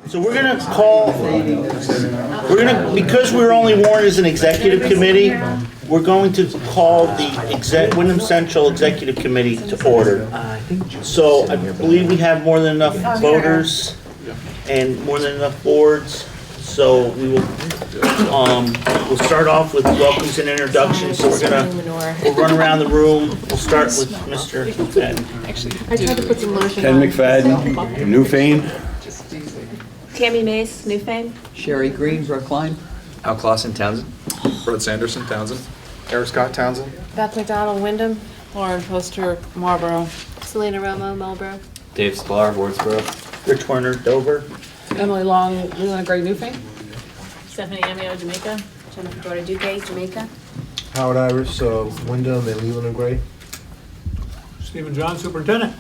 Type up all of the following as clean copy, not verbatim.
So we're gonna call, because we're only warned as an executive committee, we're going to call the Wyndham Central Executive Committee to order. So I believe we have more than enough voters and more than enough boards. So we will, we'll start off with welcomes and introductions. So we'll run around the room. We'll start with Mr. McFadden. I tried to put some lotion Ken on. McFadden, Newfane. Tammy Mace, Newfane. Sherry Green, Brookline. Al Clausen, Townsend. Brett Sanderson, Townsend. Eric Scott, Townsend. Beth McDonald, Wyndham. Lauren Poster, Marlboro. Selena Romo, Marlboro. Dave Sklar, Wardsboro. Rich Werner, Dover. Emily Long, Leland Gray, Newfane. Stephanie Amio, Jamaica. Jennifer Jordan Duque, Jamaica. Howard Iris, Wyndham and Leland and Gray. Stephen John, Superintendent.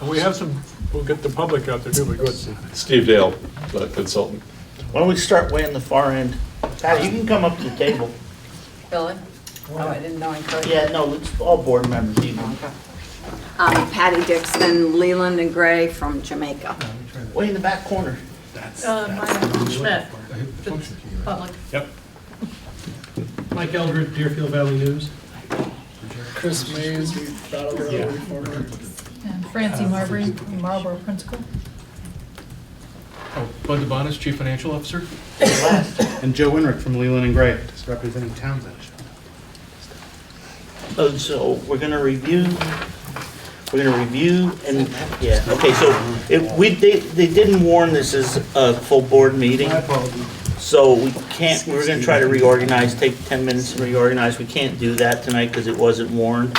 And we have some, we'll get the public out there too, but good. Steve Dale, consultant. Why don't we start way in the far end? Patty, you can come up to the table. Really? Oh, I didn't know I could. Yeah, no, it's all board members even. Patty Dixon, Leland and Gray from Jamaica. Way in the back corner. Schmidt. Public. Yep. Mike Eldred, Deerfield Valley News. Chris Mays, Battle Reformer. And Francie Marbury, Marlboro Principal. Oh, Bud DeBonis, Chief Financial Officer. And Joe Winrick from Leland and Gray, just representing Townsend. So we're gonna review and, yeah, okay, so they didn't warn this as a full board meeting. My apologies. So we're gonna try to reorganize, take 10 minutes to reorganize. We can't do that tonight because it wasn't warned.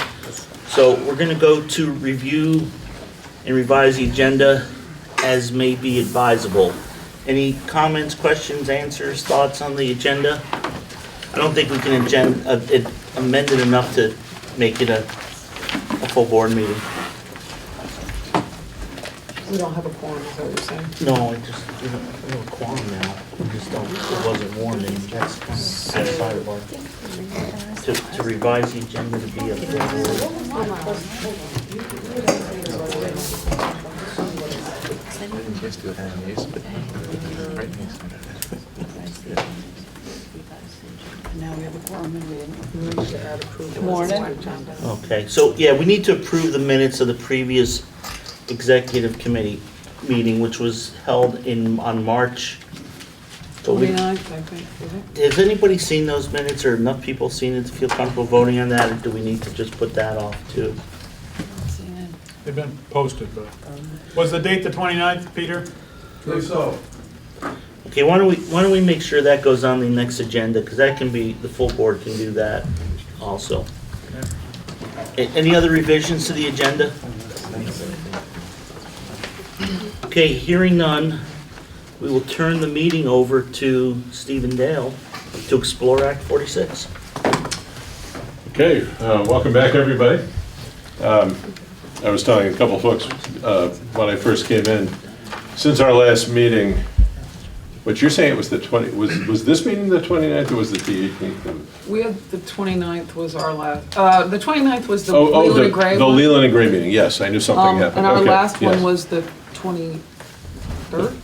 So we're gonna go to review and revise the agenda as may be advisable. Any comments, questions, answers, thoughts on the agenda? I don't think we can amend it enough to make it a full board meeting. We don't have a quorum, is what you're saying? No, we don't have a quorum now. We just don't, it wasn't warned, and that's kind of outside of our, to revise the agenda to be a full Now we have a quorum and we need to add approval. Morning. Okay, so, yeah, we need to approve the minutes of the previous executive committee meeting, which was held on March. So 29th, I think, is it? has anybody seen those minutes, or enough people seen it to feel comfortable voting on that, or do we need to just put that off too? They've been posted, but. Was the date the 29th, Peter? So. Okay, why don't we make sure that goes on the next agenda, because that can be, the full board can do that also. Any other revisions to the agenda? Okay, hearing none, we will turn the meeting over to Stephen Dale to explore Act 46. Okay, welcome back, everybody. I was telling a couple folks when I first came in, since our last meeting, but you're saying it was the 20, was this meeting the 29th or was it the 18th? We had the 29th was our last, the 29th was the Oh, Leland and Gray the one. Leland and Gray meeting, yes, I knew something happened. And our Okay, last one yes. was the 23rd?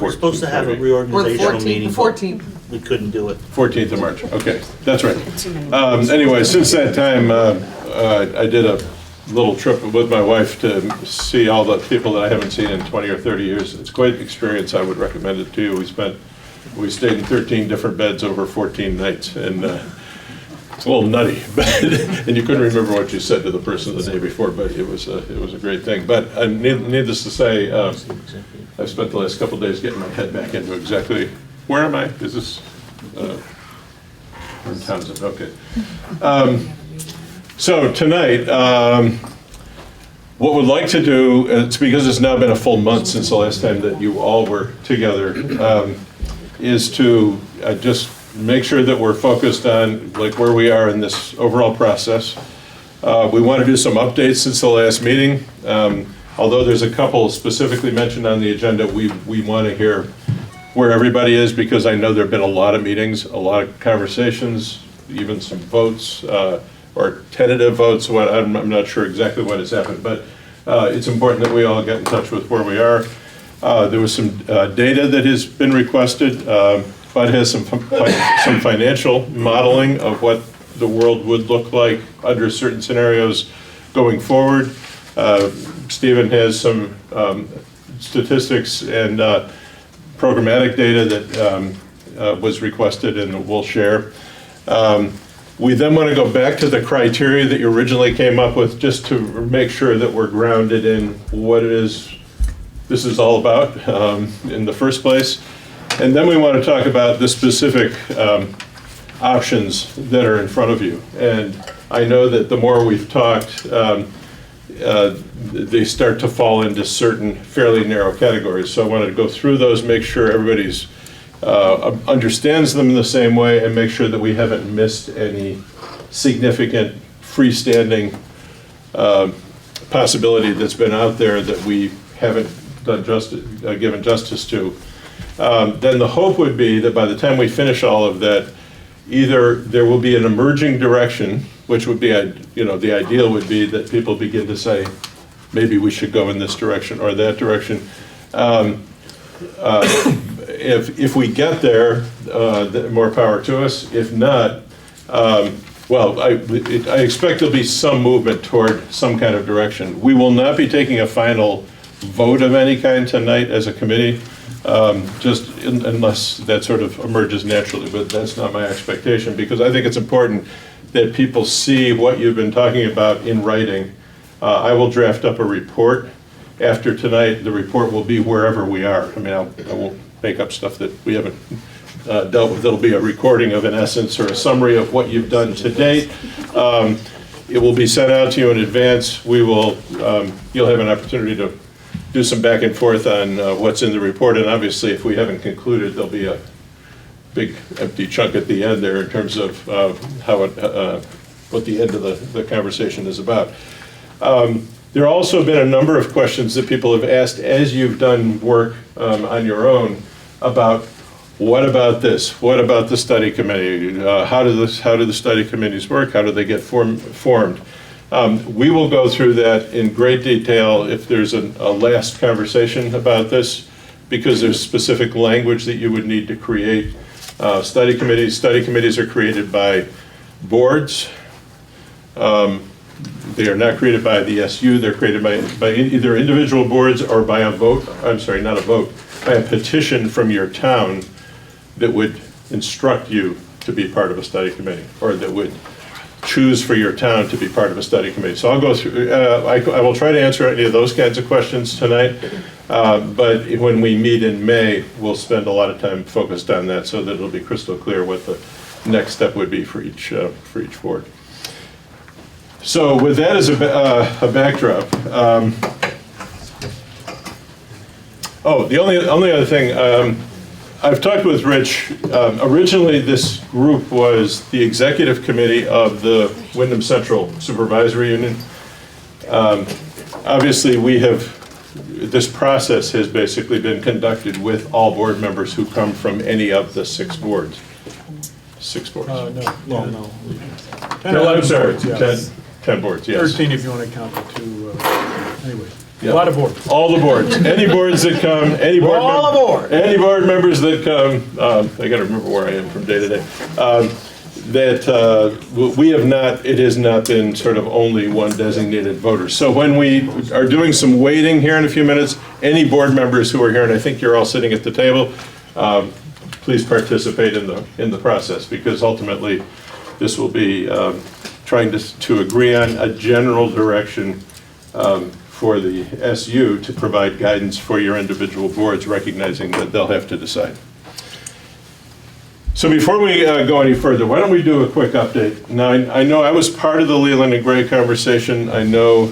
We're supposed to have a Or the reorganizational 14th? meeting, The but 14th. we couldn't do it. 14th of March, okay, that's right. Anyway, since that time, I did a little trip with my wife to see all the people that I haven't seen in 20 or 30 years. It's quite an experience, I would recommend it to you. We stayed in 13 different beds over 14 nights, and it's a little nutty, but and you couldn't remember what you said to the person the day before, but it was a great thing. But needless to say, I've spent the last couple of days getting my head back into exactly, where am I? Is this, in Townsend, okay. So tonight, what we'd like to do, it's because it's now been a full month since the last time that you all were together, is to just make sure that we're focused on like where we are in this overall process. We want to do some updates since the last meeting. Although there's a couple specifically mentioned on the agenda, we want to hear where everybody is, because I know there've been a lot of meetings, a lot of conversations, even some votes, or tentative votes. I'm not sure exactly what has happened, but it's important that we all get in touch with where we are. There was some data that has been requested. Bud has some financial modeling of what the world would look like under certain scenarios going forward. Stephen has some statistics and programmatic data that was requested and we'll share. We then want to go back to the criteria that you originally came up with, just to make sure that we're grounded in what it is this is all about in the first place. And then we want to talk about the specific options that are in front of you. And I know that the more we've talked, they start to fall into certain fairly narrow categories. So I wanted to go through those, make sure everybody's understands them in the same way, and make sure that we haven't missed any significant freestanding possibility that's been out there that we haven't done given justice to. Then the hope would be that by the time we finish all of that, either there will be an emerging direction, which would be, the ideal would be that people begin to say, maybe we should go in this direction or that direction. If we get there, more power to us. If not, well, I expect there'll be some movement toward some kind of direction. We will not be taking a final vote of any kind tonight as a committee, unless that sort of emerges naturally, but that's not my expectation, because I think it's important that people see what you've been talking about in writing. I will draft up a report after tonight. The report will be wherever we are. I mean, I won't make up stuff that we haven't dealt with. It'll be a recording of, in essence, or a summary of what you've done to date. It will be sent out to you in advance. You'll have an opportunity to do some back and forth on what's in the report, and obviously if we haven't concluded, there'll be a big empty chunk at the end there in terms of what the end of the conversation is about. There have also been a number of questions that people have asked as you've done work on your own about, what about this? What about the study committee? How do the study committees work? How do they get formed? We will go through that in great detail if there's a last conversation about this, because there's specific language that you would need to create study committees. Study committees are created by boards. They are not created by the SU. They're created by either individual boards or by a vote, I'm sorry, not a vote, by a petition from your town that would instruct you to be part of a study committee, or that would choose for your town to be part of a study committee. So I'll go through, I will try to answer any of those kinds of questions tonight, but when we meet in May, we'll spend a lot of time focused on that so that it'll be crystal clear what the next step would be for each board. So with that as a backdrop, the only other thing, I've talked with Rich. Originally, this group was the executive committee of the Wyndham Central Supervisory Union. Obviously, this process has basically been conducted with all board members who come from any of the 6 boards. 6 boards. No. 10, I'm sorry, boards, yes. 10 boards, yes. 13 if you want to count the 2, anyway. Yeah. A lot of boards. All the boards, any boards that come, any board members that come, I gotta remember where I am from day to day, we have not, it has not been sort of only one designated voter. So when we are doing some weighting here in a few minutes, any board members who are here, and I think you're all sitting at the table, please participate in the process, because ultimately this will be trying to agree on a general direction for the SU to provide guidance for your individual boards, recognizing that they'll have to decide. So before we go any further, why don't we do a quick update? Now, I know I was part of the Leland and Gray conversation. I know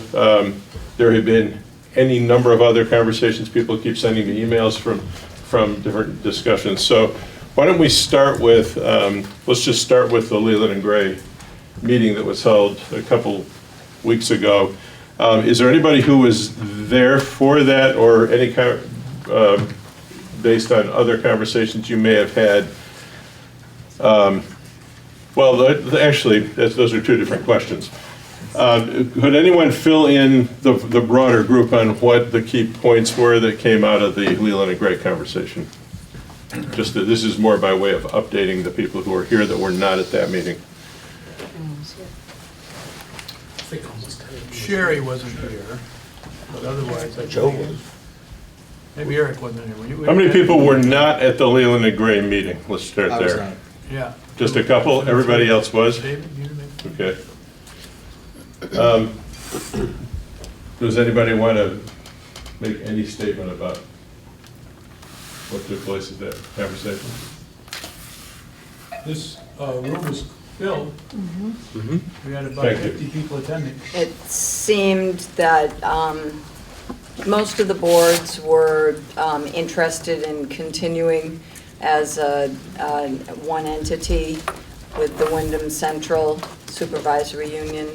there have been any number of other conversations. People keep sending me emails from different discussions. So why don't we start with, let's just start with the Leland and Gray meeting that was held a couple weeks ago. Is there anybody who was there for that, or any kind based on other conversations you may have had. Actually, those are two different questions. Could anyone fill in the broader group on what the key points were that came out of the Leland and Gray conversation? Just that this is more by way of updating the people who are here that were not at that meeting. Sherry wasn't here, but otherwise, I Joe think, was. maybe Eric wasn't here. Were you? How many people were not at the Leland and Gray meeting? Let's start there. Yeah. Just a couple? Everybody else was? David, you didn't make- Okay. Does anybody want to make any statement about what took place at that conversation? This room was filled. We had about Thank you. 50 people attending. It seemed that most of the boards were interested in continuing as one entity with the Wyndham Central Supervisory Union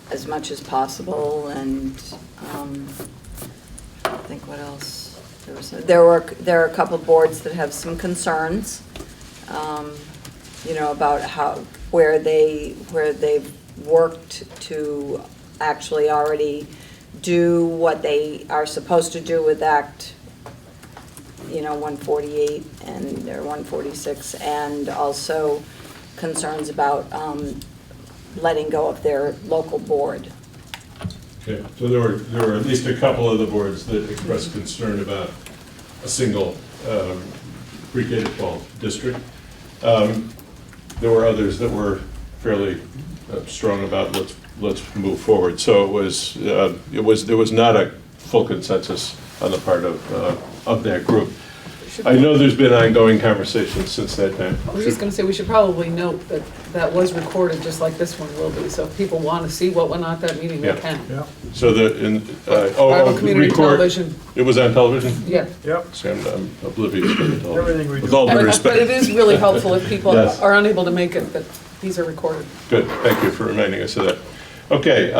as much as possible, and I think what else? There are a couple of boards that have some concerns, about where they've worked to actually already do what they are supposed to do with Act 148 or 146, and also concerns about letting go of their local board. Okay, so there were at least a couple of the boards that expressed concern about a single pre-K to 12 district. There were others that were fairly strong about let's move forward. So there was not a full consensus on the part of that group. I know there's been ongoing conversations since that time. I was just gonna say, we should probably note that that was recorded, just like this one will be, so if people want to see what went on at that meeting, they Yeah. can. Yeah. So Iowa Community record- Television, It was on television? yeah. Yep. See, I'm oblivious to the television. Everything we With do. all due But respect. it is really helpful if people Yes. are unable to make it, that these are recorded. Good, thank you for reminding us of that. Okay,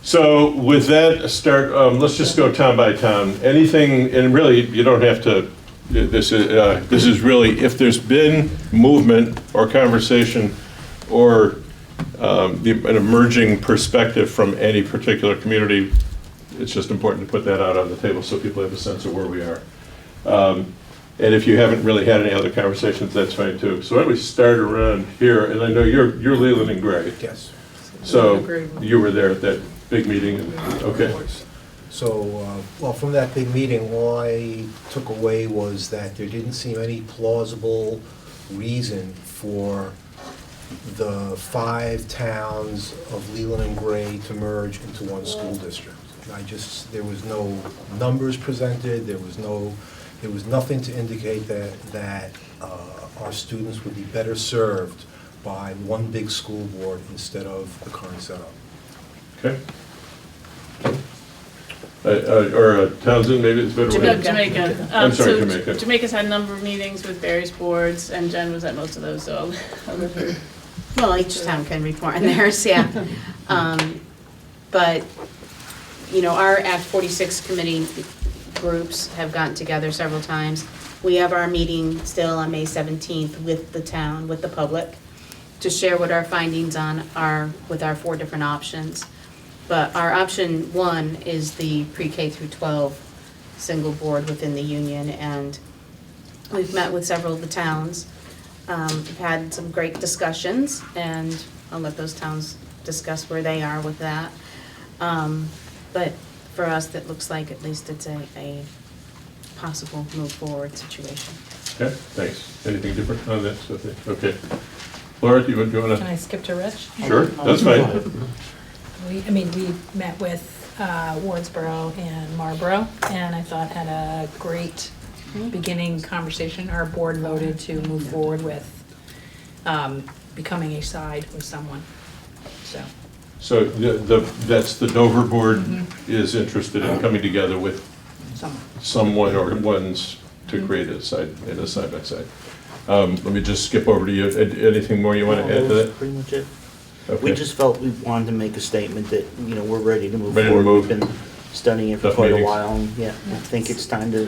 so with that start, let's just go town by town. Anything, and really, you don't have to, this is really, if there's been movement or conversation or an emerging perspective from any particular community, it's just important to put that out on the table so people have a sense of where we are. And if you haven't really had any other conversations, that's fine too. So why don't we start around here, and I know you're Leland and Gray. Yes. So Agreed. you were there at that big meeting, and- okay. So, well, from that big meeting, all I took away was that there didn't seem any plausible reason for the 5 towns of Leland and Gray to merge into one school district. There was no numbers presented, there was nothing to indicate that our students would be better served by one big school board instead of the current setup. Okay. Or Townsend, maybe it's better. way- Jamaica. I'm sorry, So Jamaica. Jamaica's had a number of meetings with various boards, and Jen was at most of those, so I'll let her. Well, each town can report on theirs, yeah. But, our Act 46 committee groups have gotten together several times. We have our meeting still on May 17th with the town, with the public, to share what our findings are with our 4 different options. But our option 1 is the pre-K through 12 single board within the union, and we've met with several of the towns. We've had some great discussions, and I'll let those towns discuss where they are with that. But for us, that looks like at least it's a possible move forward situation. Okay, thanks. Anything different on that, Sophie? Okay. Laura, do you want Can to? I skip to Rich? Sure, that's fine. We met with Wardsboro and Marlboro, and I thought had a great beginning conversation. Our board voted to move forward with becoming a side with someone, so. So that's the Dover board is interested in coming together with someone or ones to create a side-by-side. Let me just skip over to you. Anything more you want to add to that? Pretty much it. We Okay. just felt we wanted to make a statement that, we're ready to move Ready to forward. move. We've been studying it for Tough quite a meetings. while, and yeah, I think it's time to,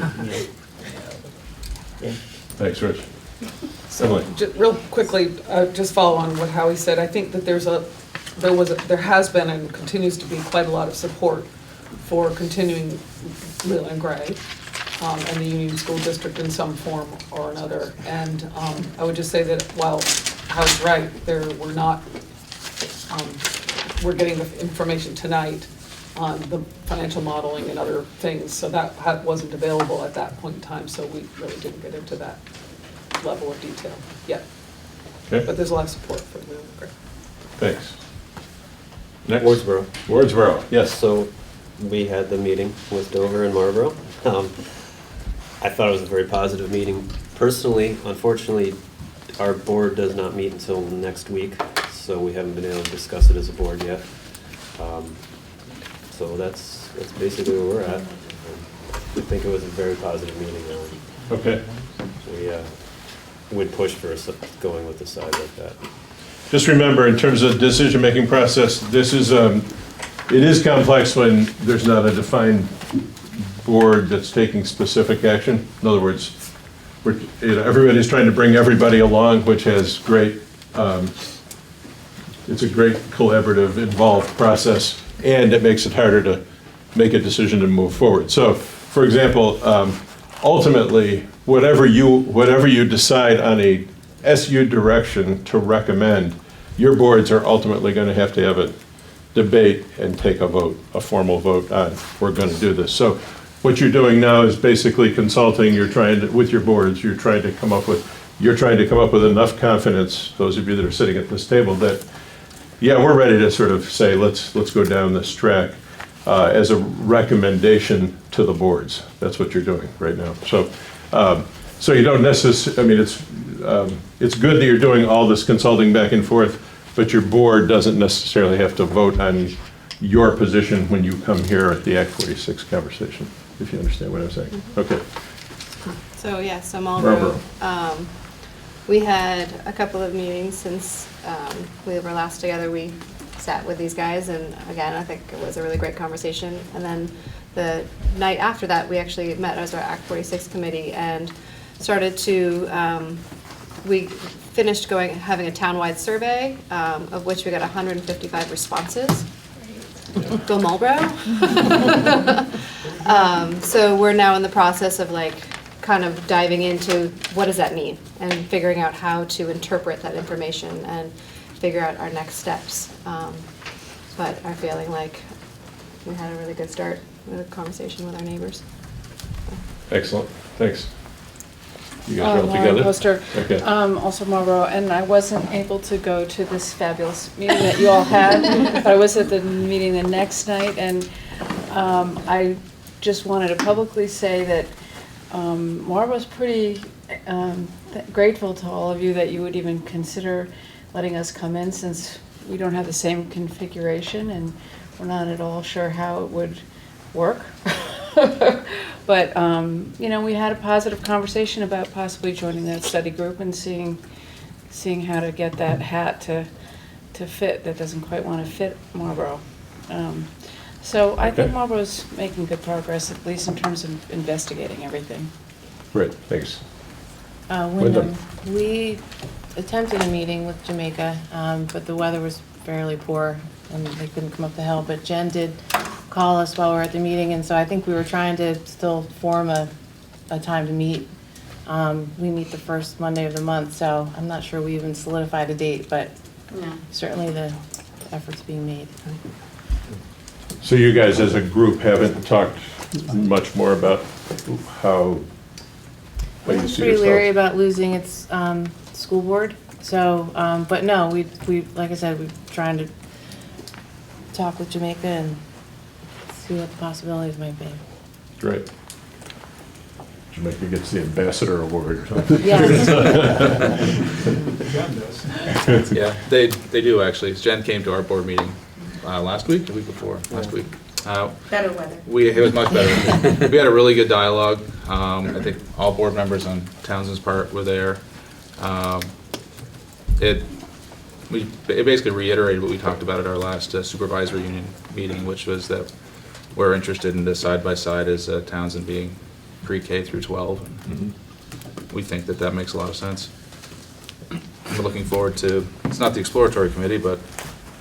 yeah. Thanks, Rich. So, Emily. real quickly, just follow on what Howie said. I think that there has been and continues to be quite a lot of support for continuing Leland and Gray and the Union School District in some form or another. And I would just say that while Howie's right, we're getting the information tonight on the financial modeling and other things, so that wasn't available at that point in time, so we really didn't get into that level of detail yet. Okay, But there's a lot of support for Leland and Gray. thanks. Next. Wardsboro. Wardsboro, yes. So we had the meeting with Dover and Marlboro. I thought it was a very positive meeting. Personally, unfortunately, our board does not meet until next week, so we haven't been able to discuss it as a board yet. So that's basically where we're at. I think it was a very positive meeting. Okay. We would push for going with the size like that. Just remember, in terms of decision-making process, this is, it is complex when there's not a defined board that's taking specific action. In other words, everybody's trying to bring everybody along, which has great, it's a great collaborative, involved process, and it makes it harder to make a decision to move forward. So, for example, ultimately, whatever you decide on a SU direction to recommend, your boards are ultimately going to have a debate and take a vote, a formal vote on, we're going to do this. So what you're doing now is basically consulting, with your boards, you're trying to come up with enough confidence, those of you that are sitting at this table, that, yeah, we're ready to sort of say, let's go down this track as a recommendation to the boards. That's what you're doing right now. So you don't necessarily, I mean, it's good that you're doing all this consulting back and forth, but your board doesn't necessarily have to vote on your position when you come here at the Act 46 conversation, if you understand what I'm saying. Okay. So Marlboro, we had a couple of meetings since we were last together. We sat with these guys, and again, I think it was a really great conversation. And then the night after that, we actually met as our Act 46 committee and started to, we finished having a townwide survey, of which we got 155 responses. Go Marlboro. So we're now in the process of kind of diving into what does that mean and figuring out how to interpret that information and figure out our next steps. But are feeling like we had a really good start with a conversation with our neighbors. Excellent. Thanks. You guys are all together? Poster, Okay. also Marlboro, and I wasn't able to go to this fabulous meeting that you all had, but I was at the meeting the next night, and I just wanted to publicly say that Marlboro's pretty grateful to all of you that you would even consider letting us come in, since we don't have the same configuration and we're not at all sure how it would work. But, we had a positive conversation about possibly joining that study group and seeing how to get that hat to fit that doesn't quite want to fit Marlboro. So I think Marlboro's making good progress, at least in terms of investigating everything. Great, thanks. Wyndham. We attempted a meeting with Jamaica, but the weather was fairly poor and they couldn't come up the hill. But Jen did call us while we were at the meeting, and so I think we were trying to still form a time to meet. We meet the first Monday of the month, so I'm not sure we even solidified a date, but certainly the effort's being made. So you guys as a group haven't talked much more about how you I'm see pretty yourself? leery about losing its school board, so, but no, we like I said, we're trying to talk with Jamaica and see what the possibilities might be. Great. Jamaica gets the ambassador award or something. Yes. Yeah, they do actually. Jen came to our board meeting last week, the week before, last week. Better weather. It was much better. We had a really good dialogue. I think all board members on Townsend's part were there. It basically reiterated what we talked about at our last supervisory union meeting, which was that we're interested in this side by side as Townsend being pre-K through 12. And we think that that makes a lot of sense. We're looking forward to, it's not the exploratory committee, but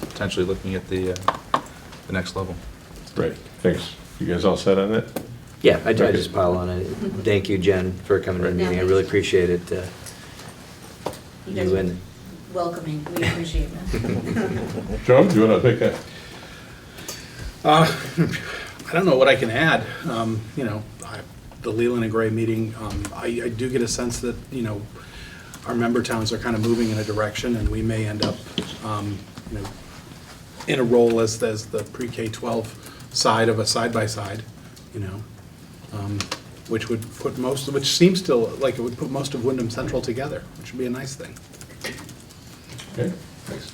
potentially looking at the next level. Great, thanks. You guys all set on that? Yeah, I Okay. just pile on it. Thank you, Jen, for coming to the meeting. I really appreciate it. You guys You are and welcoming, we appreciate that. Joe, do you want to pick that? I don't know what I can add. You know, the Leland and Gray meeting, I do get a sense that, you know, our member towns are kind of moving in a direction, and we may end up, you know, in a role as the pre-K-12 side of a side-by-side, you know, which would put which seems to, like it would put most of Wyndham Central together, which would be a nice thing. Okay, thanks.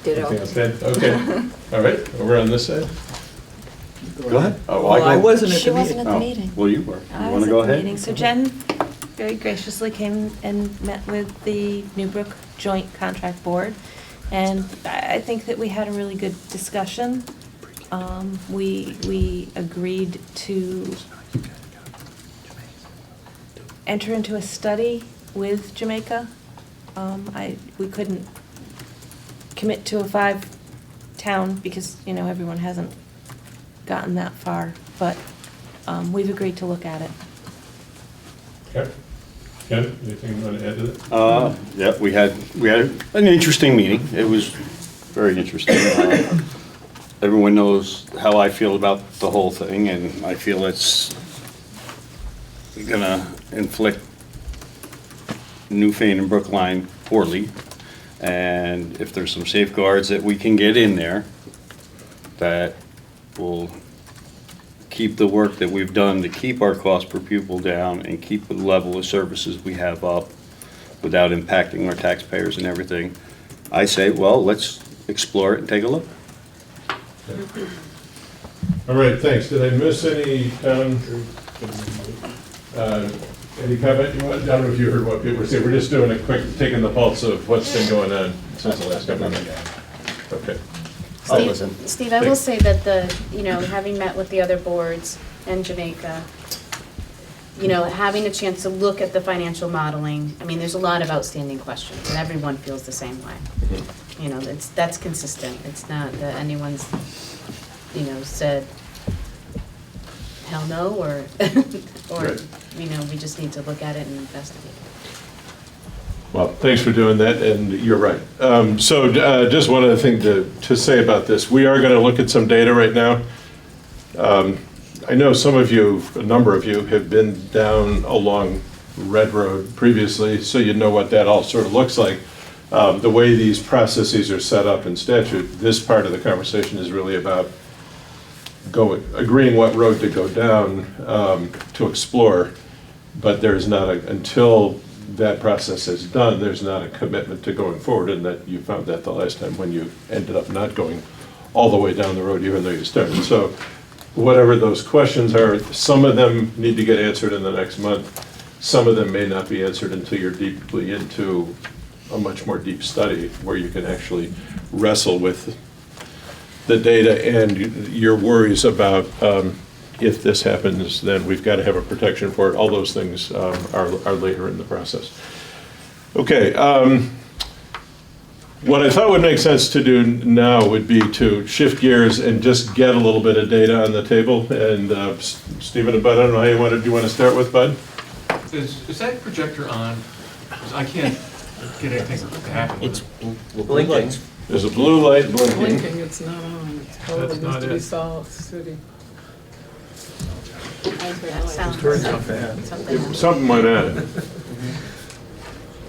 Ditto. Anything else, Ted? Okay, all right, over on this side. Go ahead. Oh, Well, I go? wasn't at She the wasn't meeting. at the Oh, meeting. well, you were. You I want was to go at the ahead? meeting. So Jen very graciously came and met with the Newbrook Joint Contract Board. And I think that we had a really good discussion. We agreed to enter into a study with Jamaica. We couldn't commit to a 5-town because, you know, everyone hasn't gotten that far, but we've agreed to look at it. Okay. Ken, anything you want to add to that? Yeah, we had an interesting meeting. It was very interesting. Everyone knows how I feel about the whole thing, and I feel it's gonna inflict Newfane and Brookline poorly. And if there's some safeguards that we can get in there that will keep the work that we've done to keep our cost per pupil down and keep the level of services we have up without impacting our taxpayers and everything, I say, well, let's explore it and take a look. All right, thanks. Did I miss any any comment you want? I don't know if you heard what people were saying. We're just doing a quick, taking the pulse of what's been going on since the last couple of meetings. Okay. I'll listen. Steve, I will say that you know, having met with the other boards and Jamaica, you know, having a chance to look at the financial modeling, I mean, there's a lot of outstanding questions, and everyone feels the same way. You know, that's consistent. It's not that anyone's, you know, said, hell no, or, Right. you know, we just need to look at it and investigate. Well, thanks for doing that, and you're right. So just one other thing to say about this. We are going to look at some data right now. I know some of you, a number of you, have been down along Red Road previously, so you know what that all sort of looks like. The way these processes are set up in statute, this part of the conversation is really about agreeing what road to go down to explore, but there's not until that process is done, there's not a commitment to going forward, and that you found that the last time when you ended up not going all the way down the road, even though you started. So whatever those questions are, some of them need to get answered in the next month. Some of them may not be answered until you're deeply into a much more deep study where you can actually wrestle with the data and your worries about if this happens, then we've got to have a protection for it. All those things are later in the process. Okay, what I thought would make sense to do now would be to shift gears and just get a little bit of data on the table. And Stephen and Bud, I don't know how do you want to start with, Bud? Is that projector on? 'Cause I can't get anything to happen with It's it. blinking. There's a blue light blinking. Blinking, it's not on. It's probably That's needs not to be it. South City. That sounds something. Something went on.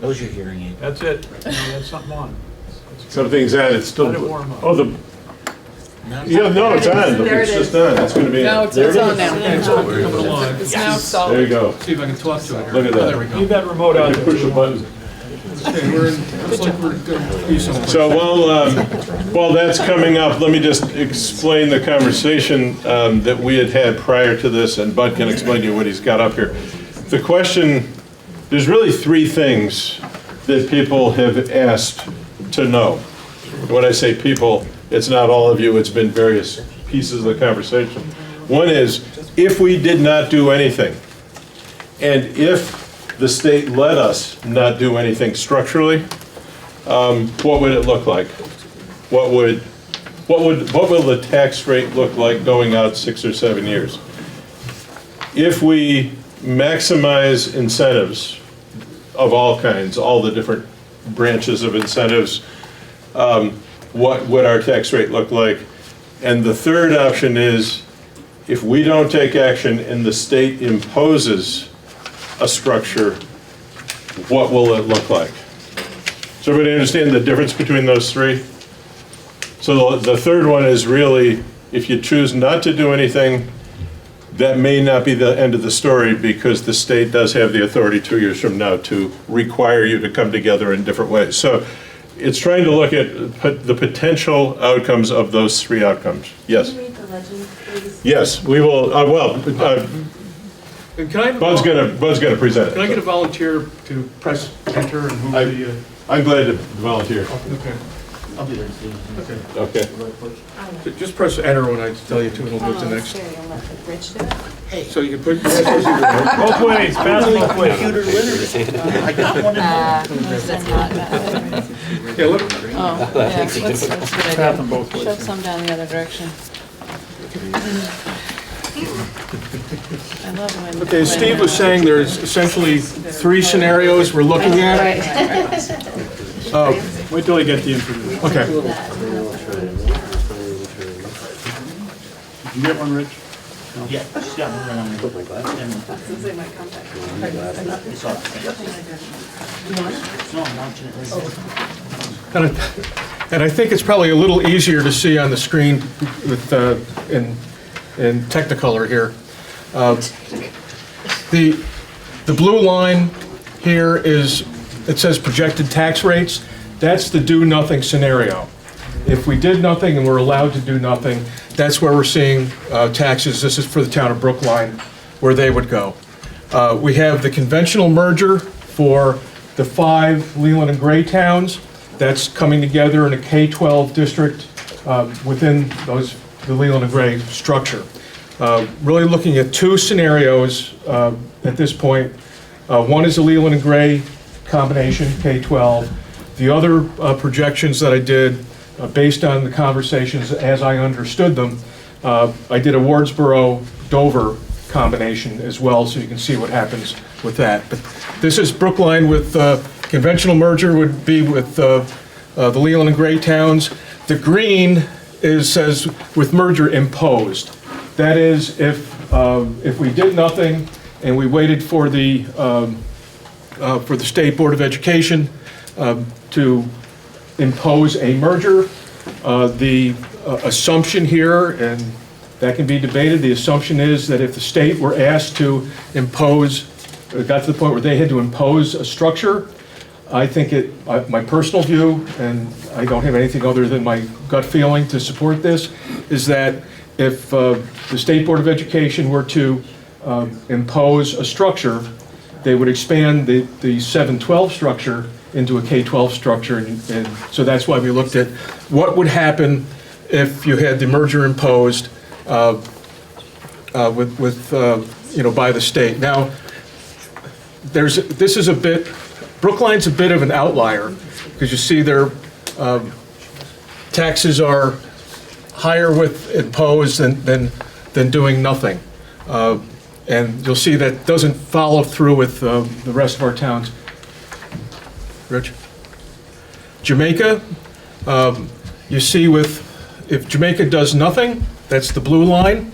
Those are your hearing aids. That's it. No, that's something on. Something's on, it's still. Let it warm up. Oh, yeah, no, it's on. There it It's just is. on. It's going to be. No, on. it's on now. It's coming along. It's now solid. There you go. See if I can talk to it. Look at Oh, that. there we go. Leave that remote out. You push a button. Okay, looks like we're gonna use some. So while that's coming up, let me just explain the conversation that we had prior to this, and Bud can explain to you what he's got up here. The question, there's really three things that people have asked to know. When I say people, it's not all of you, it's been various pieces of the conversation. One is, if we did not do anything, and if the state let us not do anything structurally, what would it look like? What will the tax rate look like going out 6 or 7 years? If we maximize incentives of all kinds, all the different branches of incentives, what would our tax rate look like? And the third option is, if we don't take action and the state imposes a structure, what will it look like? Does everybody understand the difference between those three? So the third one is really, if you choose not to do anything, that may not be the end of the story, because the state does have the authority 2 years from now to require you to come together in different ways. So it's trying to look at the potential outcomes of those three outcomes. Yes? Can you read the legend, please? Yes, we will, Can I have a Bud's gonna present it. Can I get a volunteer to press enter and move the? I'm glad to volunteer. Okay. I'll be there. Okay. Just press enter when I tell you to, and we'll move to the next. Rich do it? So you can put. Both ways, pass it both ways. Computer literate. I got one in Yeah, look. Oh, yeah, that's a good Pass idea. them both ways. Shove some down the other direction. I love when. Okay, as Steve was saying, there's essentially 3 scenarios we're looking at. Wait till I get the information. Okay. Did you get one, Rich? Yeah, she's got one on there. It's all the same. No, I'm watching it right now. And I think it's probably a little easier to see on the screen with, in Technicolor here. The blue line here is, it says projected tax rates. That's the do-nothing scenario. If we did nothing and we're allowed to do nothing, that's where we're seeing taxes. This is for the town of Brookline, where they would go. We have the conventional merger for the 5 Leland and Gray towns. That's coming together in a K-12 district within the Leland and Gray structure. Really looking at 2 scenarios at this point. One is a Leland and Gray combination, K-12. The other projections that I did, based on the conversations as I understood them, I did a Wardsboro-Dover combination as well, so you can see what happens with that. But this is Brookline with conventional merger would be with the Leland and Gray towns. The green says with merger imposed. That is, if we did nothing and we waited for the State Board of Education to impose a merger, the assumption here, and that can be debated, the assumption is that if the state were asked to impose, got to the point where they had to impose a structure, I think my personal view, and I don't have anything other than my gut feeling to support this, is that if the State Board of Education were to impose a structure, they would expand the 7-12 structure into a K-12 structure, and so that's why we looked at what would happen if you had the merger imposed by the state. Now, this is a bit, Brookline's a bit of an outlier, because you see their taxes are higher with imposed than doing nothing. And you'll see that doesn't follow through with the rest of our towns. Rich? Jamaica, you see if Jamaica does nothing, that's the blue line,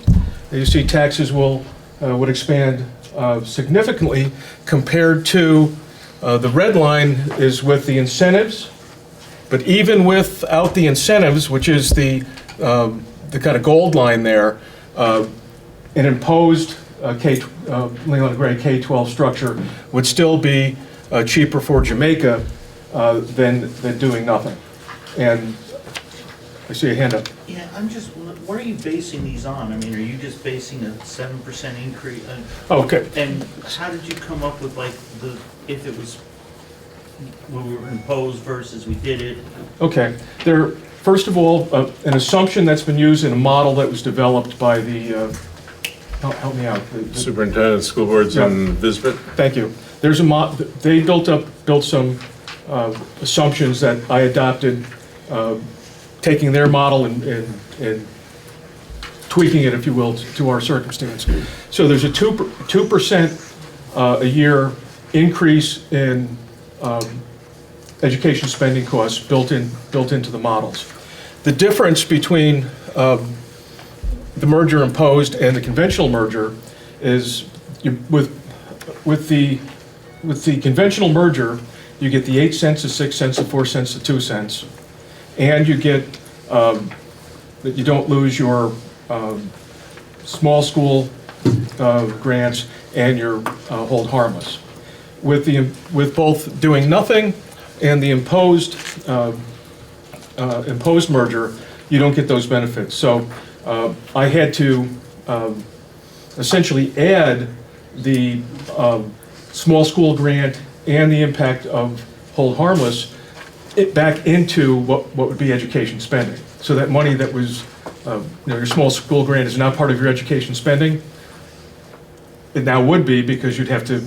you see taxes would expand significantly compared to the red line is with the incentives. But even without the incentives, which is the kind of gold line there, an imposed Leland and Gray K-12 structure would still be cheaper for Jamaica than doing nothing. And I see a hand up. Yeah, what are you basing these on? I mean, are you just basing a 7% increase? Okay. And how did you come up with if it was when we were imposed versus we did it. Okay, there, first of all, an assumption that's been used in a model that was developed by the, help me out. Superintendent, school boards, and Visbit. Thank you. There's they built some assumptions that I adopted, taking their model and tweaking it, if you will, to our circumstance. So there's a 2% a year increase in education spending costs built into the models. The difference between the merger imposed and the conventional merger is with the conventional merger, you get the 8 cents, the 6 cents, the 4 cents, the 2 cents, and you get that you don't lose your small school grants and your hold harmless. With both doing nothing and the imposed merger, you don't get those benefits. So I had to essentially add the small school grant and the impact of hold harmless back into what would be education spending. So that money that was, your small school grant is now part of your education spending. It now would be, because you'd have to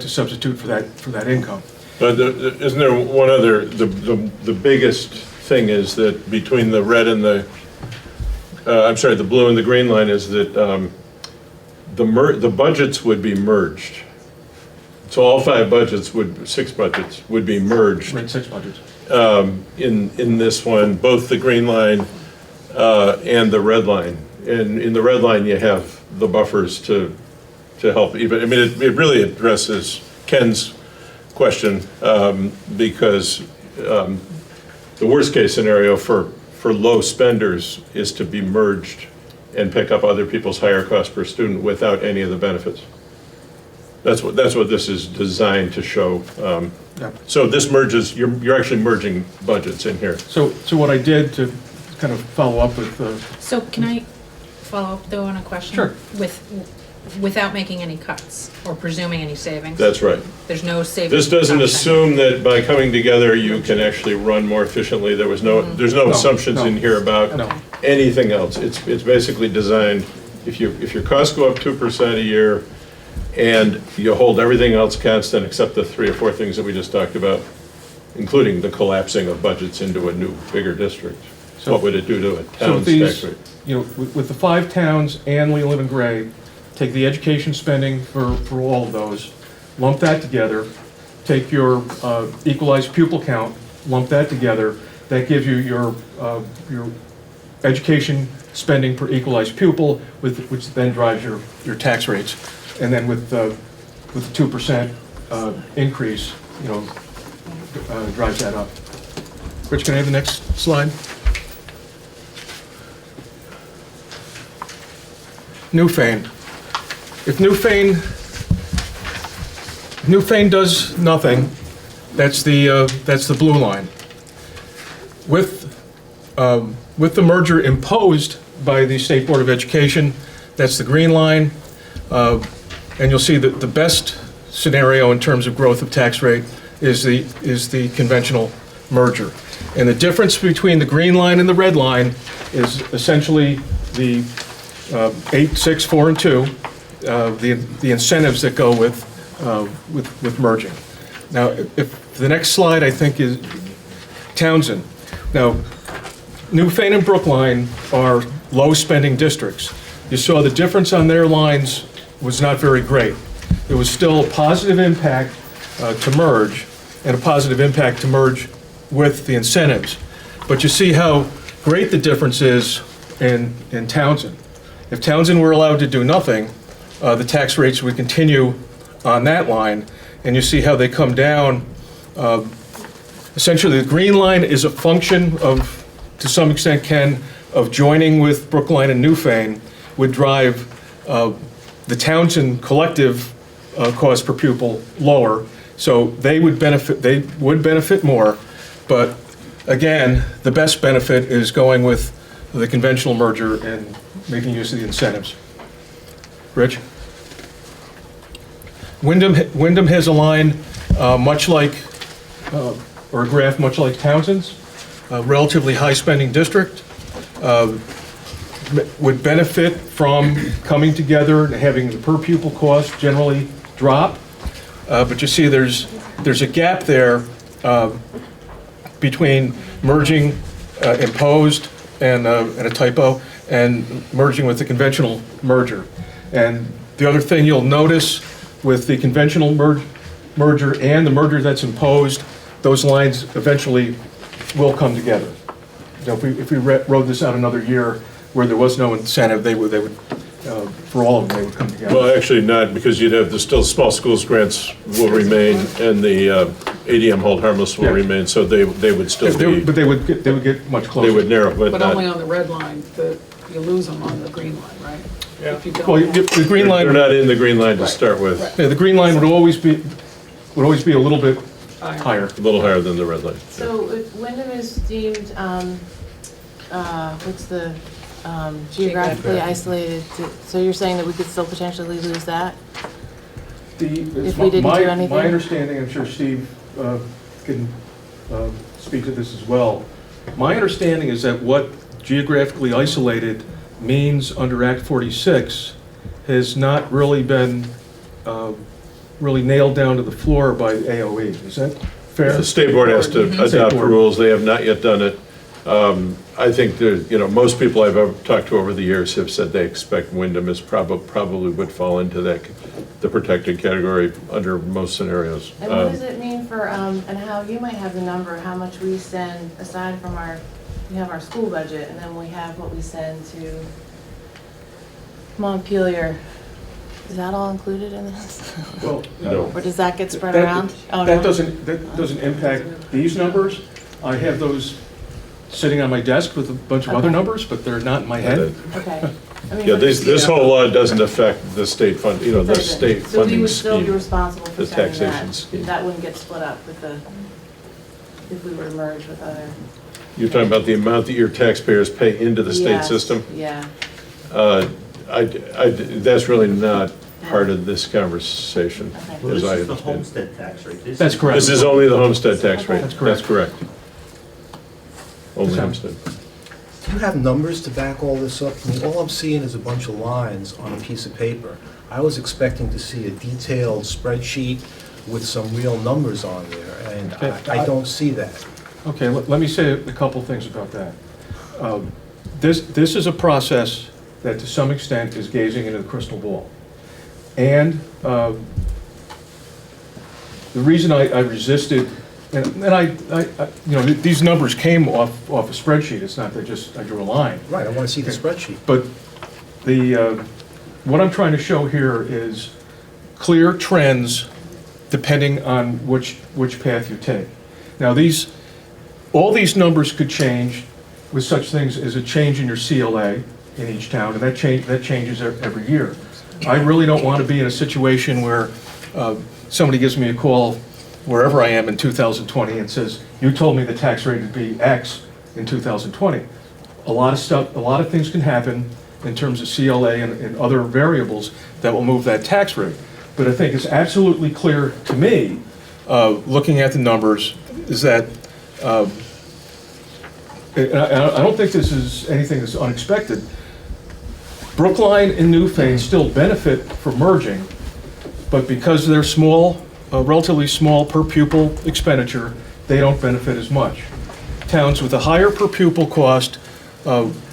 substitute for that income. But isn't there one other, the biggest thing is that between the red and the, the blue and the green line is that the budgets would be merged. So all 5 budgets six budgets would be merged. Right, 6 budgets. In this one, both the green line and the red line. And in the red line, you have the buffers to help even, I mean, it really addresses Ken's question, because the worst case scenario for low spenders is to be merged and pick up other people's higher cost per student without any of the benefits. That's what this is designed to show. Yeah. So this merges, you're actually merging budgets in here. So what I did to kind of follow up with So can I follow up though on a question? Sure. Without making any cuts or presuming any savings? That's right. There's no savings? This doesn't assumption. assume that by coming together, you can actually run more efficiently. There's no assumptions in here about anything else. It's basically designed, if your costs go up 2% a year and you hold everything else constant except the 3 or 4 things that we just talked about, including the collapsing of budgets into a new, bigger district, what would it do to a town's tax rate? With the 5 towns and Leland and Gray, take the education spending for all of those, lump that together, take your equalized pupil count, lump that together, that gives you your education spending per equalized pupil, which then drives your tax rates. And then with the 2% increase, drives that up. Rich, can I have the next slide? Newfane. If Newfane does nothing, that's the blue line. With the merger imposed by the State Board of Education, that's the green line. And you'll see that the best scenario in terms of growth of tax rate is the conventional merger. And the difference between the green line and the red line is essentially the 8, 6, 4, and 2, the incentives that go with merging. Now, if the next slide, I think, is Townsend. Now, Newfane and Brookline are low-spending districts. You saw the difference on their lines was not very great. There was still a positive impact to merge, and a positive impact to merge with the incentives. But you see how great the difference is in Townsend. If Townsend were allowed to do nothing, the tax rates would continue on that line, and you see how they come down. Essentially, the green line is a function of, to some extent, Ken, of joining with Brookline and Newfane would drive the Townsend collective cost per pupil lower, so they would benefit more. But again, the best benefit is going with the conventional merger and making use of the incentives. Rich? Wyndham has a line much like or a graph much like Townsend's, a relatively high-spending district, would benefit from coming together and having the per pupil cost generally drop. But you see there's a gap there between merging imposed and a typo and merging with the conventional merger. And the other thing you'll notice with the conventional merger and the merger that's imposed, those lines eventually will come together. You know, if we rode this out another year where there was no incentive, they would for all of them, they would come together. Well, actually not, because you'd have still small schools grants will remain, and the ADM hold harmless will Yeah. remain, so they would still be. But they would get much closer. They would narrow, but But not. only on the red line, you lose them on the green line, right? If you don't Well, have- the green line. They're not in the green line to start with. Yeah, the green line would always be a little bit higher. A little higher than the red line. So if Wyndham is deemed, what's the, geographically isolated, so you're saying that we could still potentially lose that? If we didn't do anything? My understanding, I'm sure Steve can speak to this as well. My understanding is that what geographically isolated means under Act 46 has not really been really nailed down to the floor by AOE. Is that fair? The state board has to adopt rules. They have not yet done it. I think most people I've ever talked to over the years have said they expect Wyndham is probably would fall into the protected category under most scenarios. And what does it mean for, and how, you might have the number, how much we send aside from we have our school budget, and then we have what we send to Montpelier. Is that all included in this? Well, no. Or does that get spread around? Oh, That no. doesn't impact these numbers. I have those sitting on my desk with a bunch of other numbers, but they're not in my head. Okay. I mean, Yeah, but this whole law doesn't affect the state fund, the state So we funding would still be scheme. responsible for The sending taxation that. scheme. That wouldn't get split up with if we were to merge with other. You're talking about the amount that your taxpayers pay into the state Yes, system? Yeah. That's really not part of this conversation, Well, as this I is the understand. homestead tax rate. That's correct. This is only the homestead tax rate. That's correct. That's correct. Only homestead. Do you have numbers to back all this up? I mean, all I'm seeing is a bunch of lines on a piece of paper. I was expecting to see a detailed spreadsheet with some real numbers on there, and I don't see that. Okay, let me say a couple things about that. This is a process that to some extent is gazing into the crystal ball. And the reason I resisted, and these numbers came off a spreadsheet. It's not that I drew a line. Right, I want to see the spreadsheet. But what I'm trying to show here is clear trends depending on which path you take. Now all these numbers could change with such things as a change in your CLA in each town, and that changes every year. I really don't want to be in a situation where somebody gives me a call wherever I am in 2020 and says, you told me the tax rate would be X in 2020. A lot of things can happen in terms of CLA and other variables that will move that tax rate. But I think it's absolutely clear to me, looking at the numbers, is that I don't think this is anything that's unexpected. Brookline and Newfane still benefit from merging, but because they're small, relatively small per pupil expenditure, they don't benefit as much. Towns with a higher per pupil cost,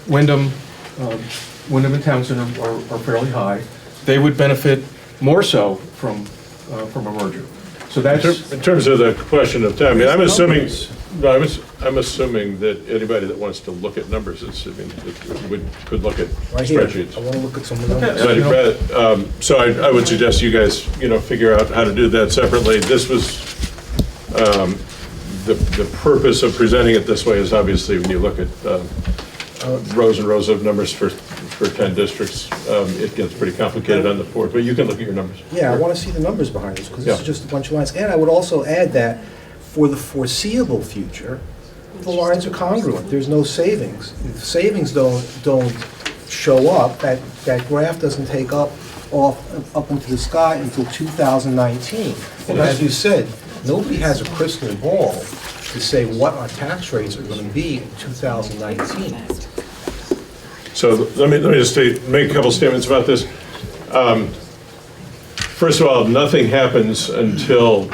Wyndham and Townsend are fairly high. They would benefit more so from a merger. So that's In terms of the question of time, I mean, I'm assuming that anybody that wants to look at numbers could look at Right here, spreadsheets. I want to look at some of the numbers. So I would suggest you guys, figure out how to do that separately. This was, the purpose of presenting it this way is obviously when you look at rows and rows of numbers for 10 districts, it gets pretty complicated on the board, but you can look at your numbers. Yeah, I want to see the numbers behind this, because this is Yeah. just a bunch of lines. And I would also add that for the foreseeable future, the lines are congruent. There's no savings. If savings don't show up, that graph doesn't take up into the sky until 2019. And as you said, Nobody has a crystal ball to say what our tax rates are going to be in 2019. So let me just make a couple statements about this. First of all, nothing happens until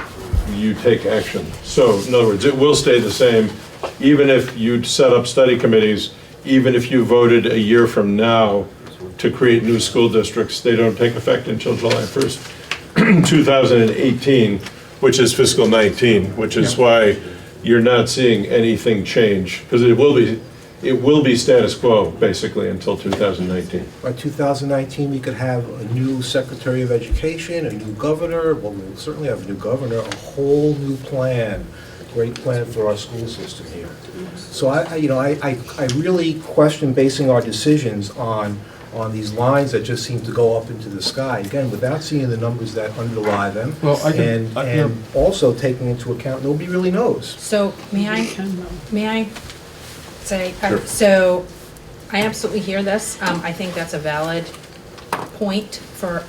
you take action. So in other words, it will stay the same, even if you set up study committees, even if you voted a year from now to create new school districts, they don't take effect until July 1st, 2018, which is fiscal 19, which is why you're not seeing anything change, because it will be status quo, basically, until 2019. By 2019, we could have a new Secretary of Education, a new governor, well, we'll certainly have a new governor, a whole new plan, great plan for our school system here. So I really question basing our decisions on these lines that just seem to go up into the sky, again, without seeing the numbers that underlie them, and also taking into account, nobody really knows. So may I say, so I absolutely hear this. I think that's a valid point for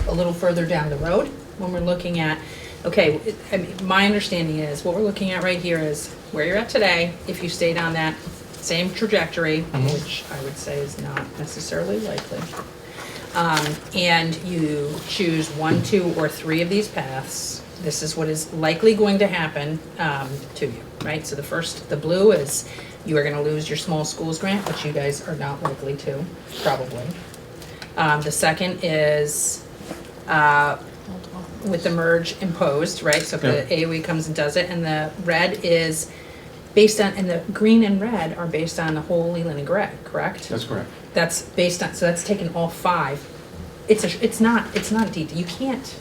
a little further down the road when we're looking at, okay, I mean, my understanding is what we're looking at right here is where you're at today, if you stayed on that same trajectory, which I would say is not necessarily likely, and you choose 1, 2, or 3 of these paths, this is what is likely going to happen to you, right? So the blue is you are going to lose your small schools grant, which you guys are not likely to, probably. The second is with the merge imposed, right? So if the AOE comes and does it, and the red is based on, and the green and red are based on the whole Leland and Gray, correct? That's correct. That's based on, so that's taken all 5. It's not detailed. You can't.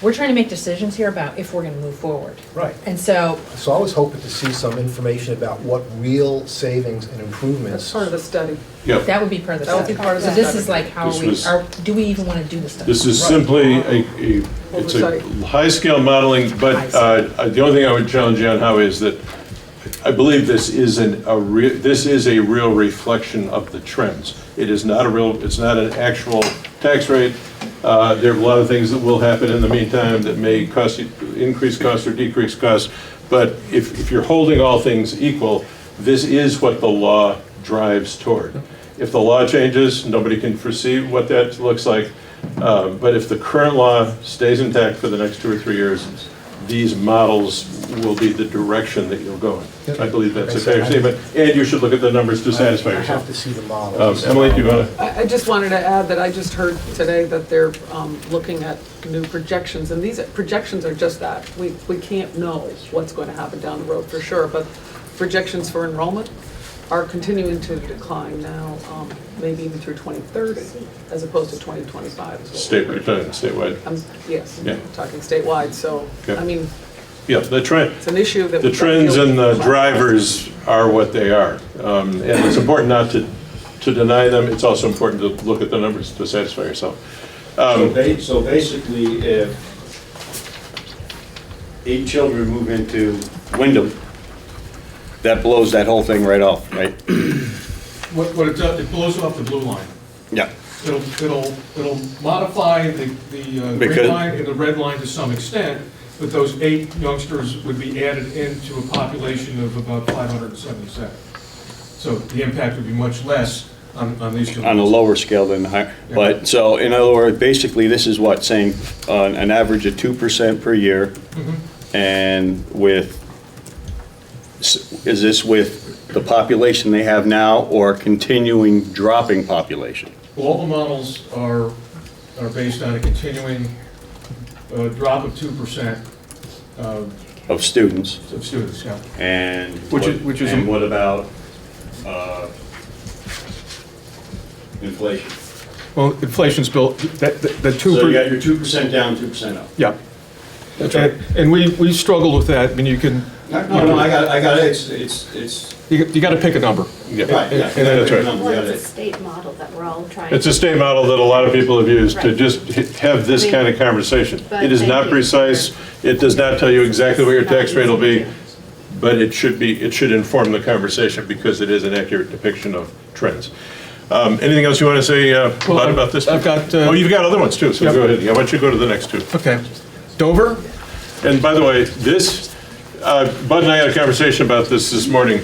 We're trying to make decisions here about if we're going to move forward. Right. And so I was hoping to see some information about what real savings and improvements. That's part of the study. Yep. that would be part of the That would study. be part of the So this study. is like, how This are we, was- do we even want to do this study? This is simply it's a high-scale modeling, but the only thing I would challenge you on, Howie, is that I believe this is a real reflection of the trends. It is not it's not an actual tax rate. There are a lot of things that will happen in the meantime that may increase cost or decrease cost, but if you're holding all things equal, this is what the law drives toward. If the law changes, nobody can foresee what that looks like, but if the current law stays intact for the next 2 or 3 years, these models will be the direction that you'll go in. I believe that's a fair statement, and you should look at the numbers to satisfy I yourself. have to see the models. Emily, do you want to? I just wanted to add that I just heard today that they're looking at new projections, and these projections are just that. We can't know what's going to happen down the road for sure, but projections for enrollment are continuing to decline now, maybe even through 2030, as opposed to 2025 as well. Statewide. Yes, Yeah. I'm talking statewide, so, Okay. I mean, Yeah, the trend. it's an issue that. The trends and the drivers are what they are. And it's important not to deny them. It's also important to look at the numbers to satisfy yourself. So basically, if 8 children move into Wyndham, that blows that whole thing right off, right? What it does, it blows off the blue line. Yeah. It'll modify the green line and the red line to some extent, but those 8 youngsters would be added into a population of about 577. So the impact would be much less on these two. On a lower scale than high. Yeah. But, so in other words, basically, this is what, saying an average of 2% per year? And is this with the population they have now or continuing dropping population? All the models are based on a continuing drop of 2% Of students? of students, yeah. And Which is and what about inflation? Well, inflation's built, the 2%. So you got your 2% down, 2% up. Yeah. That's right. And we struggle with that. I mean, you can. No, I got it. It's. You got to pick a number. Yeah. Right, yeah. And that's right. Well, it's a state model that we're all trying. It's a state model that a lot of people have used to Right. just have this kind of conversation. But It is thank not you. precise, it does not tell you exactly what your tax rate will be, but it should inform the conversation because it is an accurate depiction of trends. Anything else you want to say about this? I've got. Oh, you've got other ones too, so Yep. go ahead. Yeah, why don't you go to the next two? Okay. Dover, And by the way, this, Bud and I had a conversation about this morning.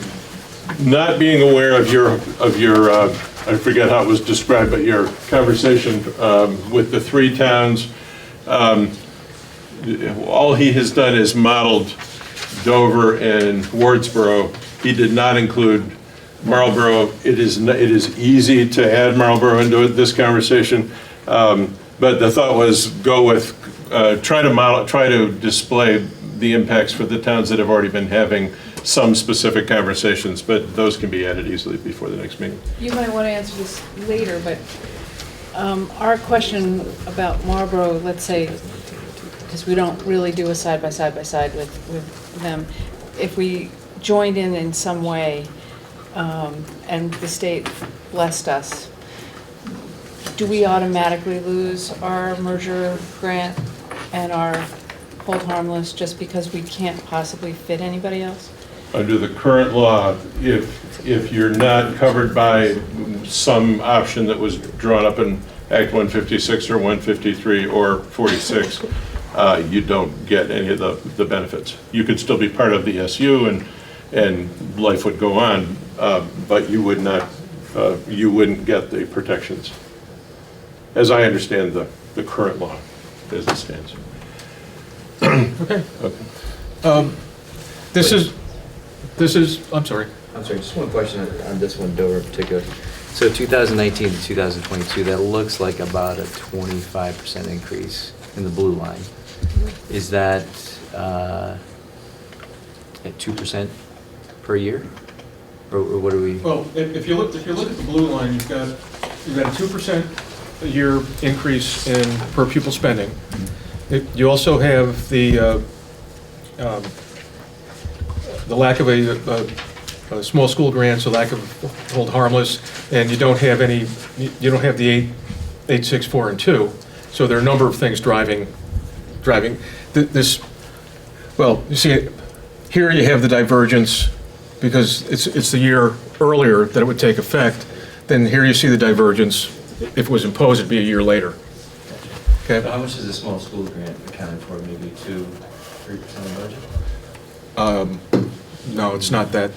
Not being aware of your, I forget how it was described, but your conversation with the three towns. All he has done is modeled Dover and Wardsboro. He did not include Marlboro. It is easy to add Marlboro into this conversation, but the thought was go with, try to display the impacts for the towns that have already been having some specific conversations, but those can be added easily before the next meeting. You might want to answer this later, but our question about Marlboro, let's say, because we don't really do a side-by-side with them, if we joined in some way and the state blessed us, do we automatically lose our merger grant and our hold harmless just because we can't possibly fit anybody else? Under the current law, if you're not covered by some option that was drawn up in Act 156 or 153 or 46, you don't get any of the benefits. You could still be part of the SU and life would go on, but you would not, you wouldn't get the protections, as I understand the current law as it stands. Okay. This is, I'm sorry. I'm sorry, just one question on this one, Dover in particular. So 2019 to 2022, that looks like about a 25% increase in the blue line. Is that at 2% per year? Or what are we? Well, if you look at the blue line, you've got a 2% a year increase in per pupil spending. You also have the lack of a small school grant, so lack of hold harmless, and you don't have the 8, 6, 4, and 2. So there are a number of things driving this. Well, you see, here you have the divergence because it's the year earlier that it would take effect. Then here you see the divergence. If it was imposed, it'd be a year later. Okay. So how much is the small school grant accounted for? Maybe 2-3% of the budget? No, it's not that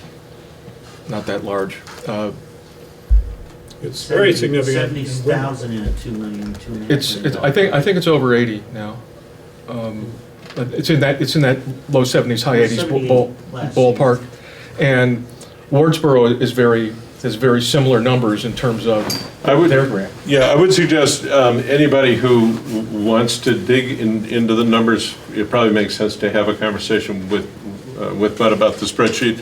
large. It's very significant. 70,000 in a 2 million, $2 million. I think it's over 80 now. It's in that low 70s, high 80s ballpark. And Wardsboro has very similar numbers in terms of their grant. Yeah, I would suggest anybody who wants to dig into the numbers, it probably makes sense to have a conversation with Bud about the spreadsheet.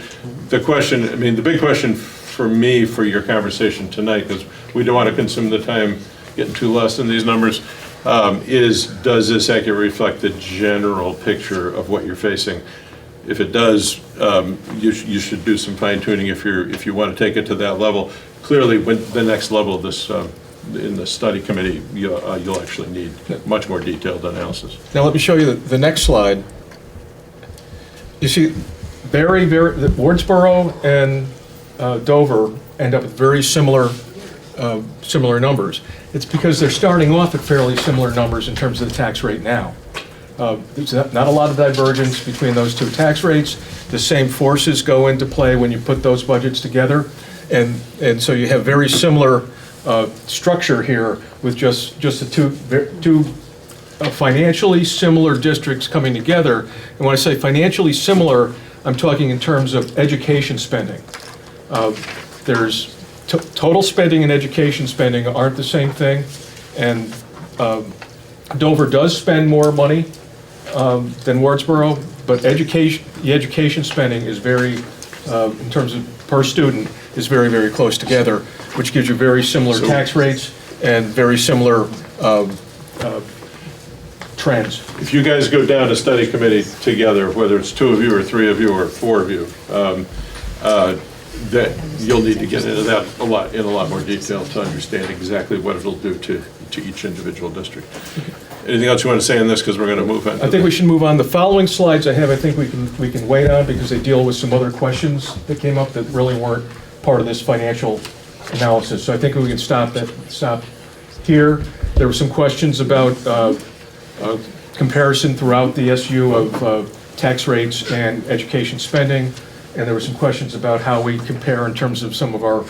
The question, I mean, the big question for me for your conversation tonight, because we don't want to consume the time getting too lost in these numbers, is does this accurately reflect the general picture of what you're facing? If it does, you should do some fine tuning if you want to take it to that level. Clearly, when the next level of this in the study committee, you'll actually need much more detailed analysis. Now let me show you the next slide. You see, Wardsboro and Dover end up with very similar numbers. It's because they're starting off at fairly similar numbers in terms of the tax rate now. There's not a lot of divergence between those two tax rates. The same forces go into play when you put those budgets together. And so you have very similar structure here with just the two financially similar districts coming together. And when I say financially similar, I'm talking in terms of education spending. There's total spending and education spending aren't the same thing. And Dover does spend more money than Wardsboro, but the education spending is very, in terms of per student, is very, very close together, which gives you very similar tax rates and very similar trends. If you guys go down to study committee together, whether it's 2 of you or 3 of you or 4 of you, that you'll need to get into that in a lot more detail to understand exactly what it'll do to each individual district. Anything else you want to say on this, because we're going to move on? I think we should move on. The following slides I think we can wait on because they deal with some other questions that came up that really weren't part of this financial analysis. So I think we can stop here. There were some questions about comparison throughout the SU of tax rates and education spending, and there were some questions about how we compare in terms of some of our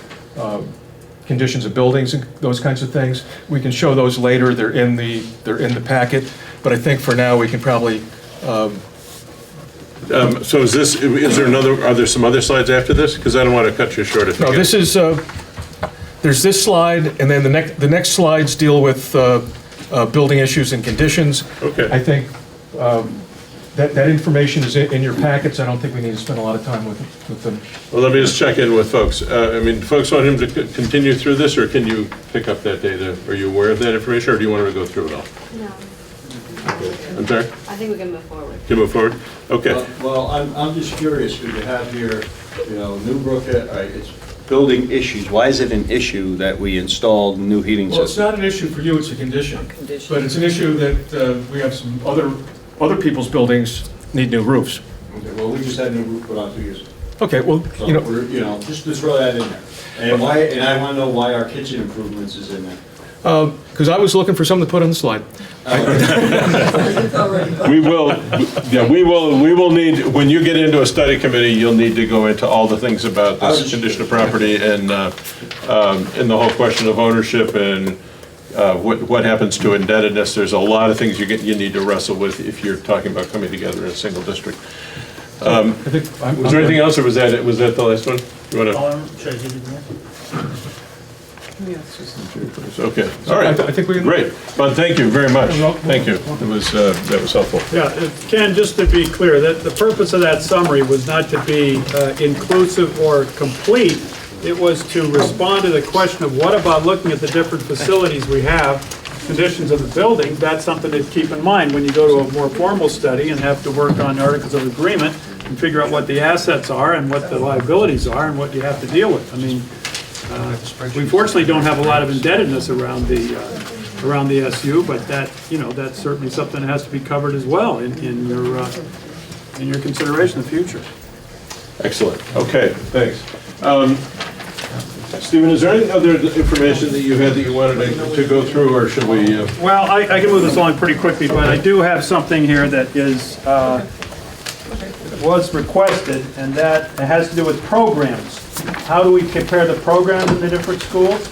conditions of buildings and those kinds of things. We can show those later. They're in the packet, but I think for now we can probably. So is there some other slides after this? Because I don't want to cut you short. No, this is, there's this slide, and then the next slides deal with building issues and conditions. Okay. I think that information is in your packets. I don't think we need to spend a lot of time with them. Well, let me just check in with folks. Folks want him to continue through this, or can you pick up that data? Are you aware of that information, or do you want him to go through it all? No, I'm sorry? I think we can move forward. Can you move forward? Okay. Well, I'm just curious, because you have here, Newbrook, it's building issues. Why is it an issue that we installed new heating Well, it's systems? not an issue for you, it's a condition. But it's an issue that we have some other people's buildings need new roofs. Okay, well, we just had a new roof put on 2 years ago. Okay, well, So we're, just throw that in there. And I want to know why our kitchen improvements is in there. because I was looking for something to put on the slide. We will need, when you get into a study committee, you'll need to go into all the things about this condition of property and the whole question of ownership and what happens to indebtedness. There's a lot of things you need to wrestle with if you're talking about coming together in a single district. Was there anything else, or was that the last one? You want to? Should I give you the next? Okay, all right, I think we can. great. But thank you very much. Thank you. That was helpful. Yeah, Ken, just to be clear, that the purpose of that summary was not to be inclusive or complete. It was to respond to the question of what about looking at the different facilities we have, conditions of the building. That's something to keep in mind when you go to a more formal study and have to work on articles of agreement and figure out what the assets are and what the liabilities are and what you have to deal with. I mean, we fortunately don't have a lot of indebtedness around the SU, but that's certainly something that has to be covered as well in your consideration of the future. Excellent. Okay, thanks. Stephen, is there any other information that you had that you wanted to go through, or should we? Well, I can move this along pretty quickly, but I do have something here that was requested, and that has to do with programs. How do we compare the programs in the different schools?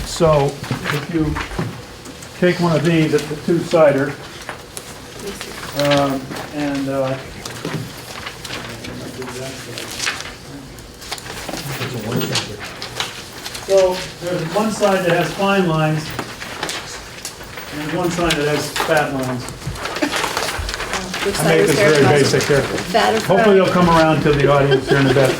So if you take one of these, it's a two-sider, so there's one side that has fine lines, and one side that has fat lines. Which I side make is this fair very to us? basic here. Fat or Hopefully fried? they'll come around to the audience here in a bit.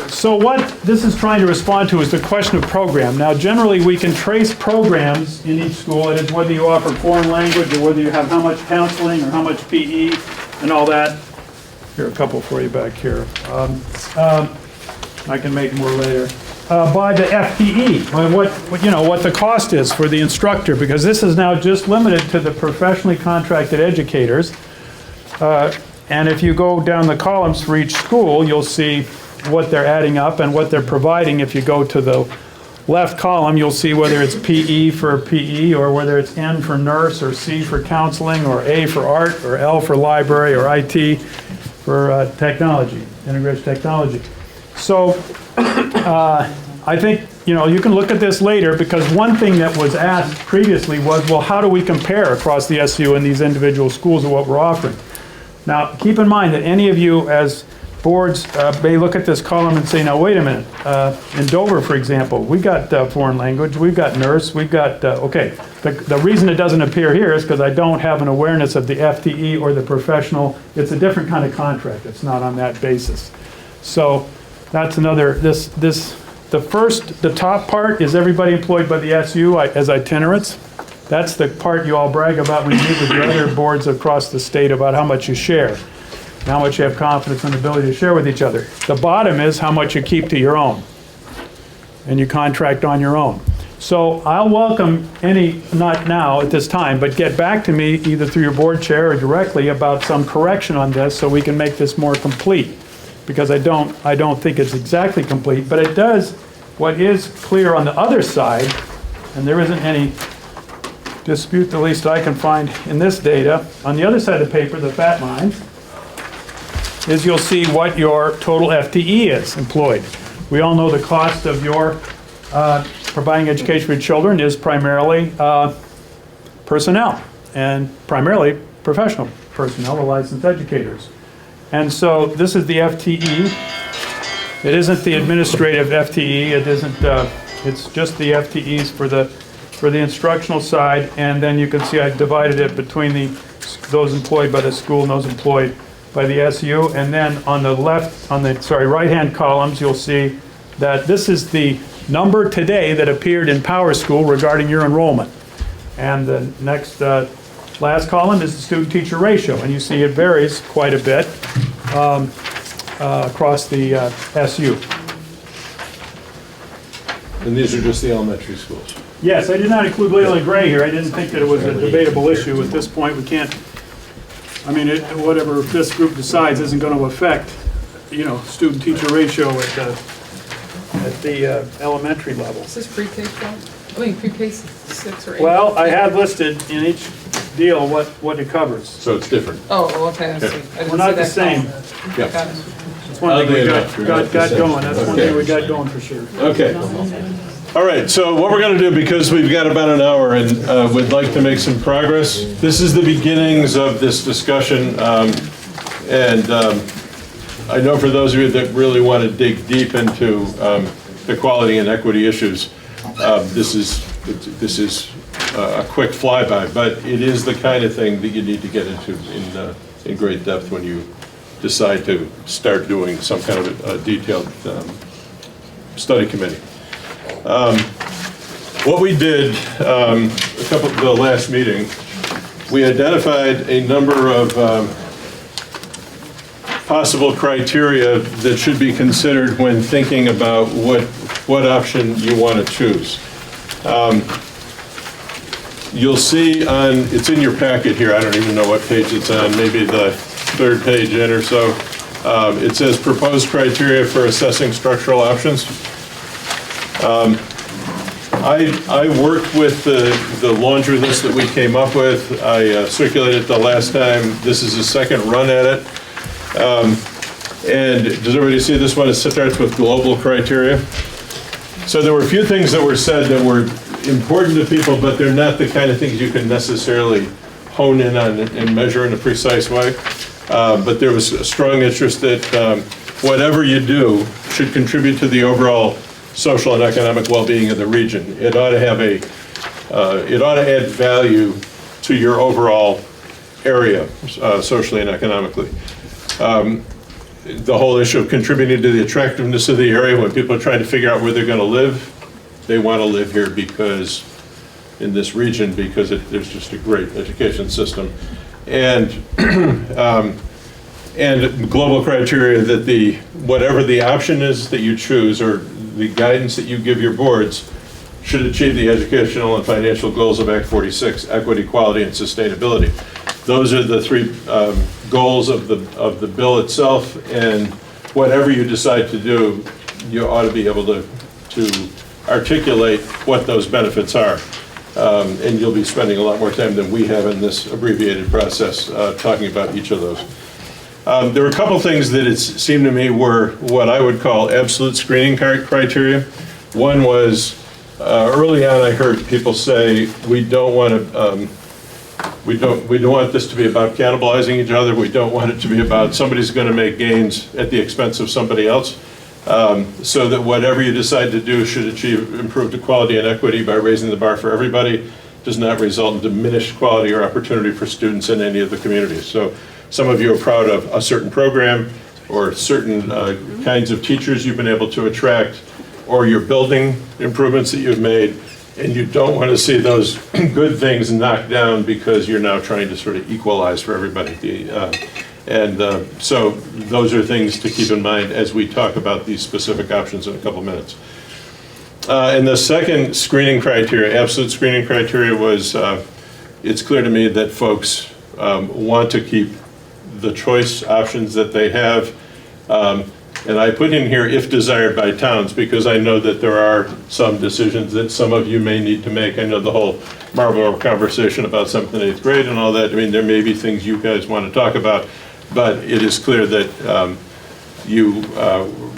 So what this is trying to respond to is the question of program. Now, generally, we can trace programs in each school. It is whether you offer foreign language or whether you have how much counseling or how much PE and all that. Here, a couple for you back here. I can make more later. By the FTE, by what the cost is for the instructor, because this is now just limited to the professionally contracted educators. And if you go down the columns for each school, you'll see what they're adding up and what they're providing. If you go to the left column, you'll see whether it's PE for PE, or whether it's N for nurse, or C for counseling, or A for art, or L for library, or IT for technology, integrated technology. So I think, you can look at this later, because one thing that was asked previously was, well, how do we compare across the SU and these individual schools of what we're offering? Now, keep in mind that any of you as boards may look at this column and say, now, wait a minute. In Dover, for example, we got foreign language, we've got nurse, we've got, okay. The reason it doesn't appear here is because I don't have an awareness of the FTE or the professional. It's a different kind of contract. It's not on that basis. So that's another, the top part is everybody employed by the SU as itinerants. That's the part you all brag about when you meet with your other boards across the state about how much you share, how much you have confidence and ability to share with each other. The bottom is how much you keep to your own, and you contract on your own. So I'll welcome any, not now at this time, but get back to me either through your board chair or directly about some correction on this so we can make this more complete. Because I don't think it's exactly complete, but it does, what is clear on the other side and there isn't any dispute, the least I can find in this data. On the other side of the paper, the fat line, is you'll see what your total FTE is employed. We all know the cost of your providing education for children is primarily personnel, and primarily professional personnel, or licensed educators. And so this is the FTE. It isn't the administrative FTE. It isn't. It's just the FTEs for the instructional side, and then you can see I divided it between those employed by the school and those employed by the SU. And then on the right-hand columns, you'll see that this is the number today that appeared in Power School regarding your enrollment. And the next last column is the student-teacher ratio, and you see it varies quite a bit across the SU. And these are just the elementary schools? Yes, I did not include Leland Gray here. I didn't think that it was a debatable issue. At this point, we can't, I mean, whatever this group decides isn't going to affect, student-teacher ratio at the elementary level. Is this pre-K 12? I mean, pre-K 6 or 8? Well, I have listed in each deal what it covers. So it's different? Oh, okay, I see. I didn't We're not see the that same. column. Yeah. Got it. That's one thing we got going. That's one thing we got going for sure. Okay. All right, so what we're going to do, because we've got about an hour and we'd like to make some progress, this is the beginnings of this discussion. And I know for those of you that really want to dig deep into equality and equity issues, this is a quick flyby, but it is the kind of thing that you need to get into in great depth when you decide to start doing some kind of a detailed study committee. What we did the last meeting, we identified a number of possible criteria that should be considered when thinking about what option you want to choose. You'll see it's in your packet here, I don't even know what page it's on, maybe the third page in or so. It says proposed criteria for assessing structural options. I worked with the laundry list that we came up with. I circulated it the last time. This is a second run at it. And does everybody see this one? It starts with global criteria. So there were a few things that were said that were important to people, but they're not the kind of things you can necessarily hone in on and measure in a precise way. But there was a strong interest that whatever you do should contribute to the overall social and economic well-being of the region. It ought to have it ought to add value to your overall area, socially and economically. The whole issue of contributing to the attractiveness of the area, when people are trying to figure out where they're going to live, they want to live here because, in this region, because there's just a great education system. And global criteria that whatever the option is that you choose, or the guidance that you give your boards, should achieve the educational and financial goals of Act 46, equity, quality, and sustainability. Those are the three goals of the bill itself, and whatever you decide to do, you ought to be able to articulate what those benefits are. And you'll be spending a lot more time than we have in this abbreviated process talking about each of those. There were a couple things that it seemed to me were what I would call absolute screening criteria. One was, early on I heard people say, we don't want this to be about cannibalizing each other. We don't want it to be about somebody's going to make gains at the expense of somebody else. So that whatever you decide to do should achieve improved equality and equity by raising the bar for everybody, does not result in diminished quality or opportunity for students in any of the communities. So some of you are proud of a certain program or certain kinds of teachers you've been able to attract, or your building improvements that you've made, and you don't want to see those good things knocked down because you're now trying to sort of equalize for everybody. So those are things to keep in mind as we talk about these specific options in a couple minutes. And the second screening criteria, absolute screening criteria, was it's clear to me that folks want to keep the choice options that they have. And I put in here if desired by towns, because I know that there are some decisions that some of you may need to make. I know the whole Marlboro conversation about 7th and 8th grade and all that. I mean, there may be things you guys want to talk about, but it is clear that you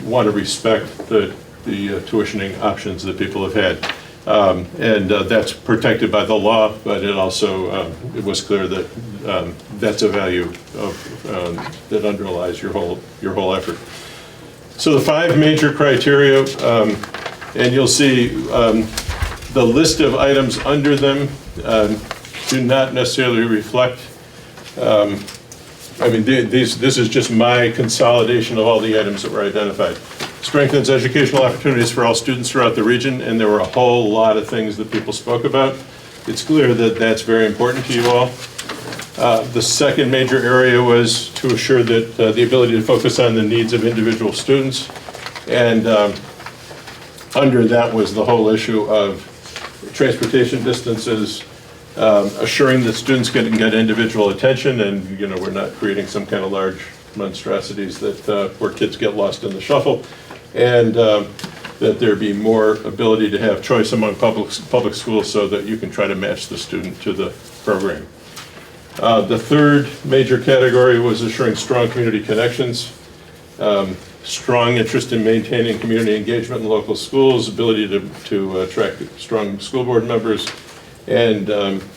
want to respect the tuitioning options that people have had. And that's protected by the law, but it also, it was clear that that's a value of, that underlies your whole effort. So the 5 major criteria, and you'll see the list of items under them do not necessarily reflect, I mean, this is just my consolidation of all the items that were identified. Strengthens educational opportunities for all students throughout the region, and there were a whole lot of things that people spoke about. It's clear that that's very important to you all. The second major area was to assure that the ability to focus on the needs of individual students, and under that was the whole issue of transportation distances, assuring that students can get individual attention, and we're not creating some kind of large monstrosities that where kids get lost in the shuffle, and that there be more ability to have choice among public schools so that you can try to match the student to the program. The third major category was assuring strong community connections, strong interest in maintaining community engagement in local schools, ability to attract strong school board members, and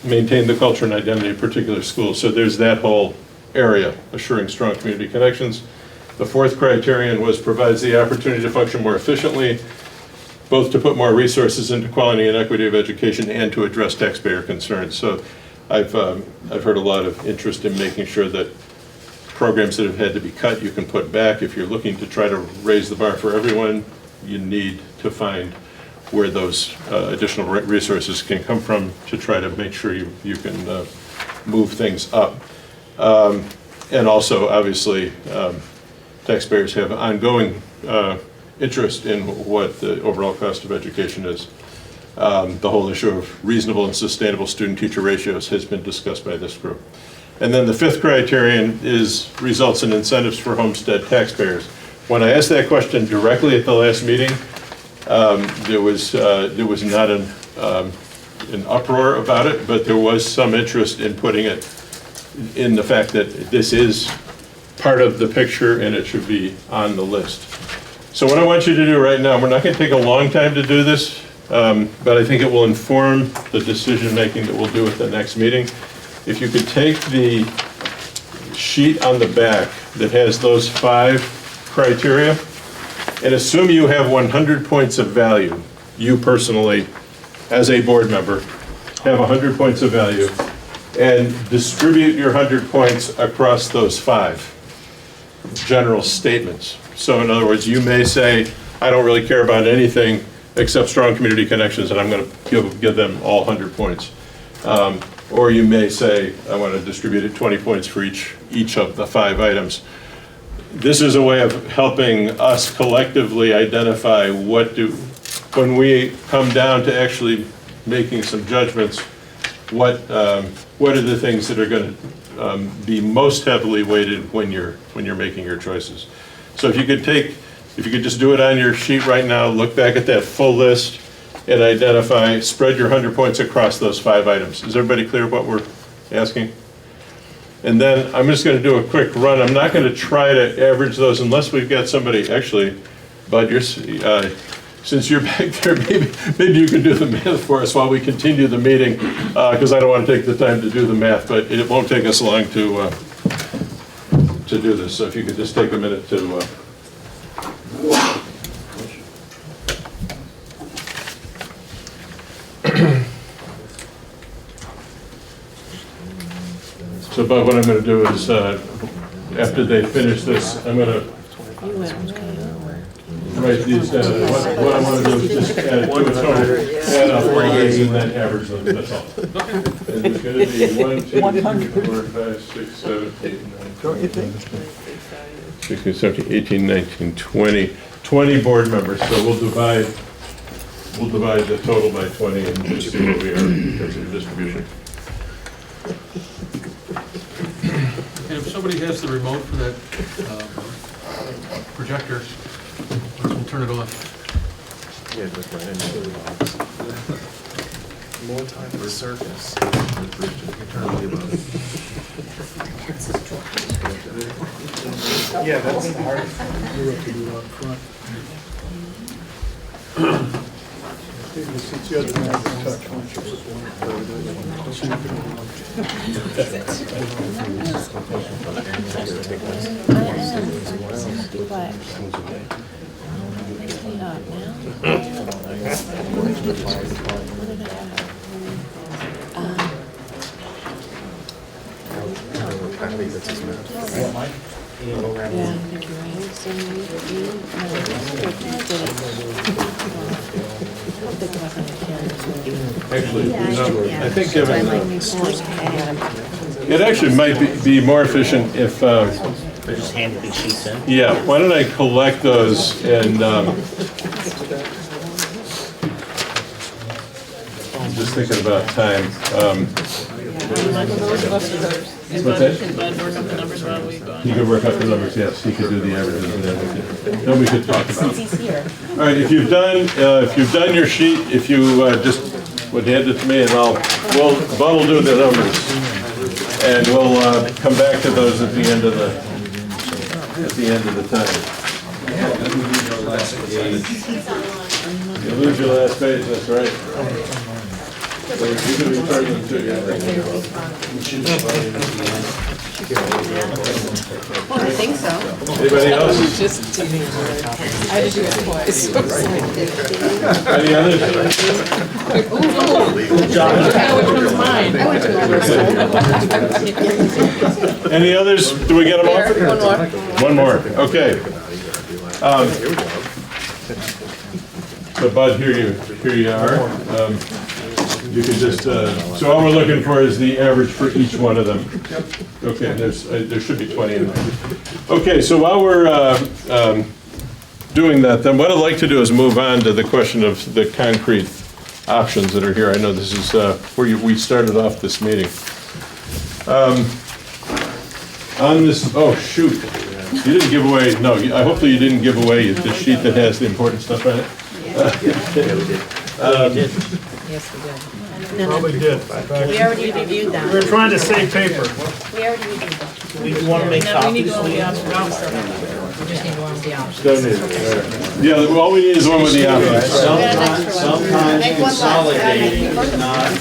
maintain the culture and identity of particular schools. So there's that whole area, assuring strong community connections. The fourth criterion was provides the opportunity to function more efficiently, both to put more resources into quality and equity of education and to address taxpayer concerns. So I've heard a lot of interest in making sure that programs that have had to be cut, you can put back. If you're looking to try to raise the bar for everyone, you need to find where those additional resources can come from to try to make sure you can move things up. And also, obviously, taxpayers have ongoing interest in what the overall cost of education is. The whole issue of reasonable and sustainable student-teacher ratios has been discussed by this group. And then the fifth criterion is results in incentives for homestead taxpayers. When I asked that question directly at the last meeting, there was not an uproar about it, but there was some interest in putting it in the fact that this is part of the picture and it should be on the list. So what I want you to do right now, we're not going to take a long time to do this, but I think it will inform the decision-making that we'll do at the next meeting. If you could take the sheet on the back that has those 5 criteria and assume you have 100 points of value, you personally, as a board member, have 100 points of value, and distribute your 100 points across those 5 general statements. So in other words, you may say, I don't really care about anything except strong community connections, and I'm going to give them all 100 points. Or you may say, I want to distribute it 20 points for each of the 5 items. This is a way of helping us collectively identify when we come down to actually making some judgments, what are the things that are going to be most heavily weighted when you're making your choices. So if you could just do it on your sheet right now, look back at that full list and identify, spread your 100 points across those 5 items. Is everybody clear what we're asking? And then I'm just going to do a quick run. I'm not going to try to average those unless we've got somebody, actually, Bud, since you're back there, maybe you can do the math for us while we continue the meeting, because I don't want to take the time to do the math, but it won't take us long to do this. So if you could just take a minute to... So, Bob, what I'm going to do is, after they finish this, I'm going to write these down. What I want to do is just add to a total, add up all these and then average them, that's all. And there's going to be 1, 2, 3, 4, 5, 6, 7, 8, 9, 16, 17, 18, 19, 20. 20 board members, so we'll divide the total by 20 and just see what we are in terms of distribution. And if somebody has the remote for that projector. We'll turn it off. More time for circus. Yeah, that's the hardest. You have to do it up front. Since you're the man to touch, why don't you just Actually, I think it actually might be more efficient if, Or just hand these sheets in. yeah, why don't I collect those and, I'm just thinking about time. What's that? He could work up the numbers, yes, he could do the averages and then we could talk about it. All right, if you've done your sheet, if you just would hand it to me and Bud will do the numbers. And we'll come back to those at the end of the time. You lose your last page, that's right. So you can return them to you. Well, I think so. Anybody else? I had to do it twice. Any others? Any others? Do we get them all? One more. Okay. So Bud, here you are. You can just, so all we're looking for is the average for each one of them. Okay, there should be 20 in there. Okay, so while we're doing that, then what I'd like to do is move on to the question of the concrete options that are here. I know this is where we started off this meeting. On this, oh shoot, you didn't give away, no, hopefully you didn't give away the sheet that has the important stuff on it. Yes, we did. Probably did. We already reviewed that. We're trying to save paper. We already reviewed that. You want to make copies? We just need one of the options. Don't need it. Yeah, all we need is one with the options. Sometimes consolidating is not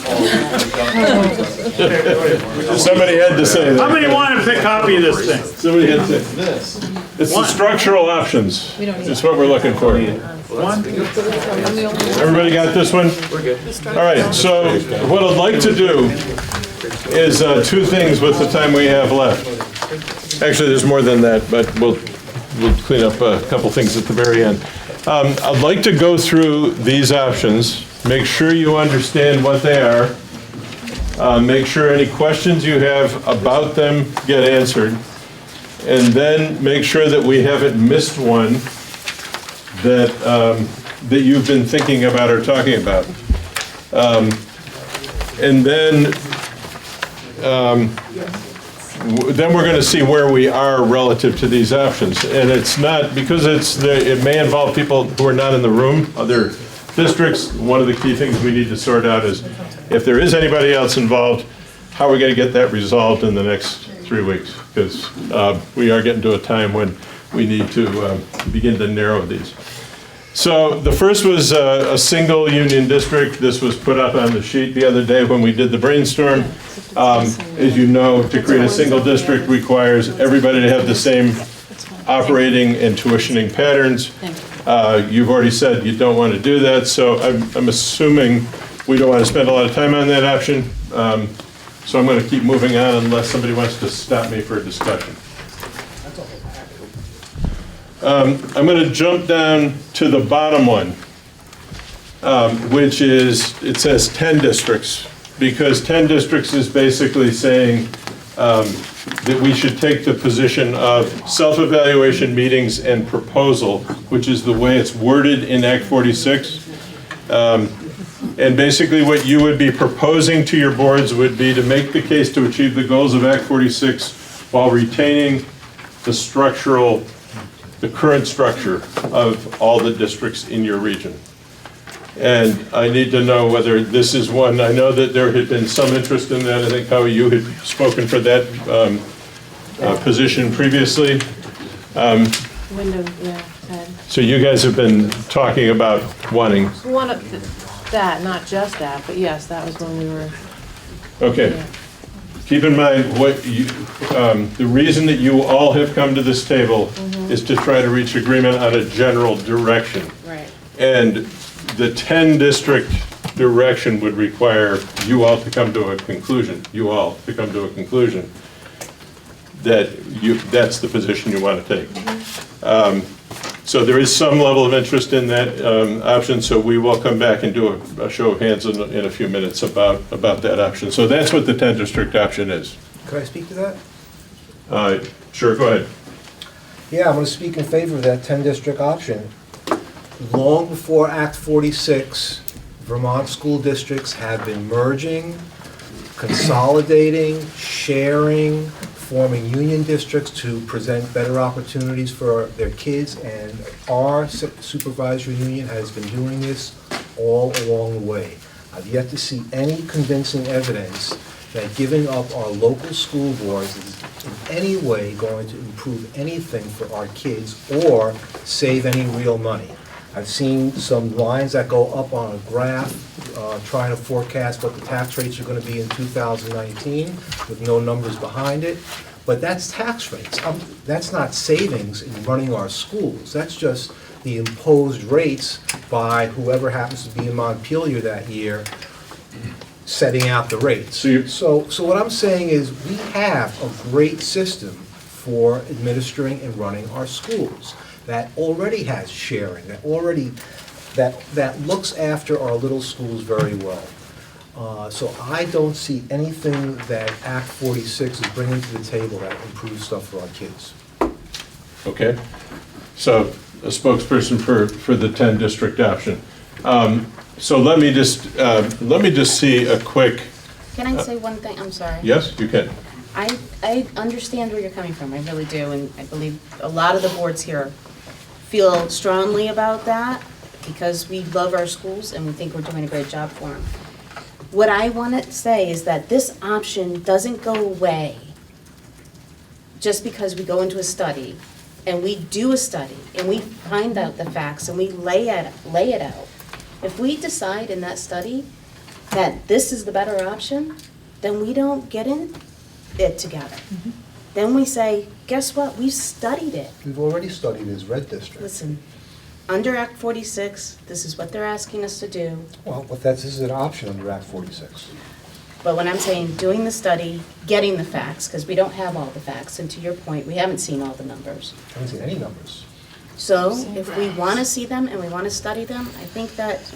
Somebody had to say that. How many want a copy of this thing? Somebody had to say this. It's the structural options. It's what we're looking for. One? Everybody got this one? We're good. All right, so what I'd like to do is two things with the time we have left. Actually, there's more than that, but we'll clean up a couple things at the very end. I'd like to go through these options, make sure you understand what they are, make sure any questions you have about them get answered, and then make sure that we haven't missed one that you've been thinking about or talking about. And then we're going to see where we are relative to these options. And it's not, because it may involve people who are not in the room, other districts. One of the key things we need to sort out is if there is anybody else involved, how are we going to get that resolved in the next 3 weeks? Because we are getting to a time when we need to begin to narrow these. So the first was a single union district. This was put up on the sheet the other day when we did the brainstorm. As you know, to create a single district requires everybody to have the same operating and tuitioning patterns. You've already said you don't want to do that, so I'm assuming we don't want to spend a lot of time on that option. So I'm going to keep moving on unless somebody wants to stop me for a discussion. I'm going to jump down to the bottom one, which is, it says 10 districts, because 10 districts is basically saying that we should take the position of self-evaluation meetings and proposal, which is the way it's worded in Act 46. And basically what you would be proposing to your boards would be to make the case to achieve the goals of Act 46 while retaining the structural the current structure of all the districts in your region. And I need to know whether this is one, I know that there had been some interest in that. I think, Howie, you had spoken for that position previously. Window, yeah, Ted. So you guys have been talking about wanting, One of that, not just that, but yes, that was when we were. okay. Yeah. Keep in mind, what you, the reason that you all have come to this table is to try to reach agreement on a general direction. Right. And the 10-district direction would require you all to come to a conclusion, that that's the position you want to take. So there is some level of interest in that option, so we will come back and do a show of hands in a few minutes about that option. So that's what the 10-district option is. Could I speak to that? Sure, go ahead. Yeah, I'm going to speak in favor of that 10-district option. Long before Act 46, Vermont school districts have been merging, consolidating, sharing, forming union districts to present better opportunities for their kids, and our supervisory union has been doing this all along the way. I've yet to see any convincing evidence that giving up our local school boards is in any way going to improve anything for our kids or save any real money. I've seen some lines that go up on a graph trying to forecast what the tax rates are going to be in 2019 with no numbers behind it. But that's tax rates. That's not savings in running our schools. That's just the imposed rates by whoever happens to be in Montpelier that year setting out the rates. So what I'm saying is we have a great system for administering and running our schools that already has sharing, that looks after our little schools very well. So I don't see anything that Act 46 is bringing to the table that improves stuff for our kids. Okay. So a spokesperson for the 10-district option. So let me just see a quick. Can I say one thing? I'm sorry. Yes, you can. I understand where you're coming from, I really do, and I believe a lot of the boards here feel strongly about that because we love our schools and we think we're doing a great job for them. What I want to say is that this option doesn't go away just because we go into a study and we do a study and we find out the facts and we lay it out. If we decide in that study that this is the better option, then we don't get in it together. Then we say, guess what? We've studied it. We've already studied his red district. Listen, under Act 46, this is what they're asking us to do. Well, but this is an option under Act 46. But when I'm saying doing the study, getting the facts, because we don't have all the facts, and to your point, we haven't seen all the numbers. I haven't seen any numbers. So if we want to see them and we want to study them, I think that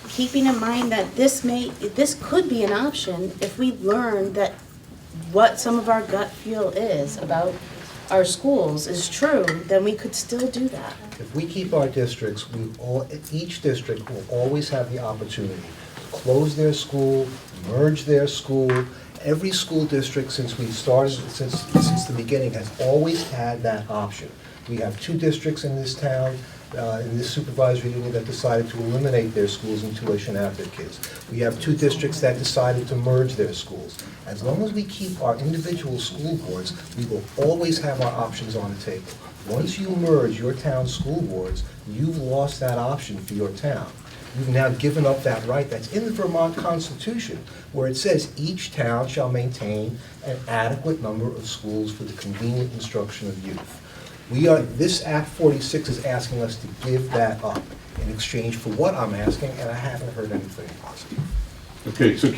keeping in mind that this could be an option if we learn that what some of our gut feel is about our schools is true, then we could still do that. If we keep our districts, each district will always have the opportunity to close their school, merge their school. Every school district since we started, since the beginning, has always had that option. We have 2 districts in this town, in this supervisory union, that decided to eliminate their schools and tuition out their kids. We have 2 districts that decided to merge their schools. As long as we keep our individual school boards, we will always have our options on the table. Once you merge your town school boards, you've lost that option for your town. You've now given up that right that's in the Vermont Constitution, where it says each town shall maintain an adequate number of schools for the convenient instruction of youth. This Act 46 is asking us to give that up in exchange for what I'm asking, and I haven't heard anything positive. Okay, so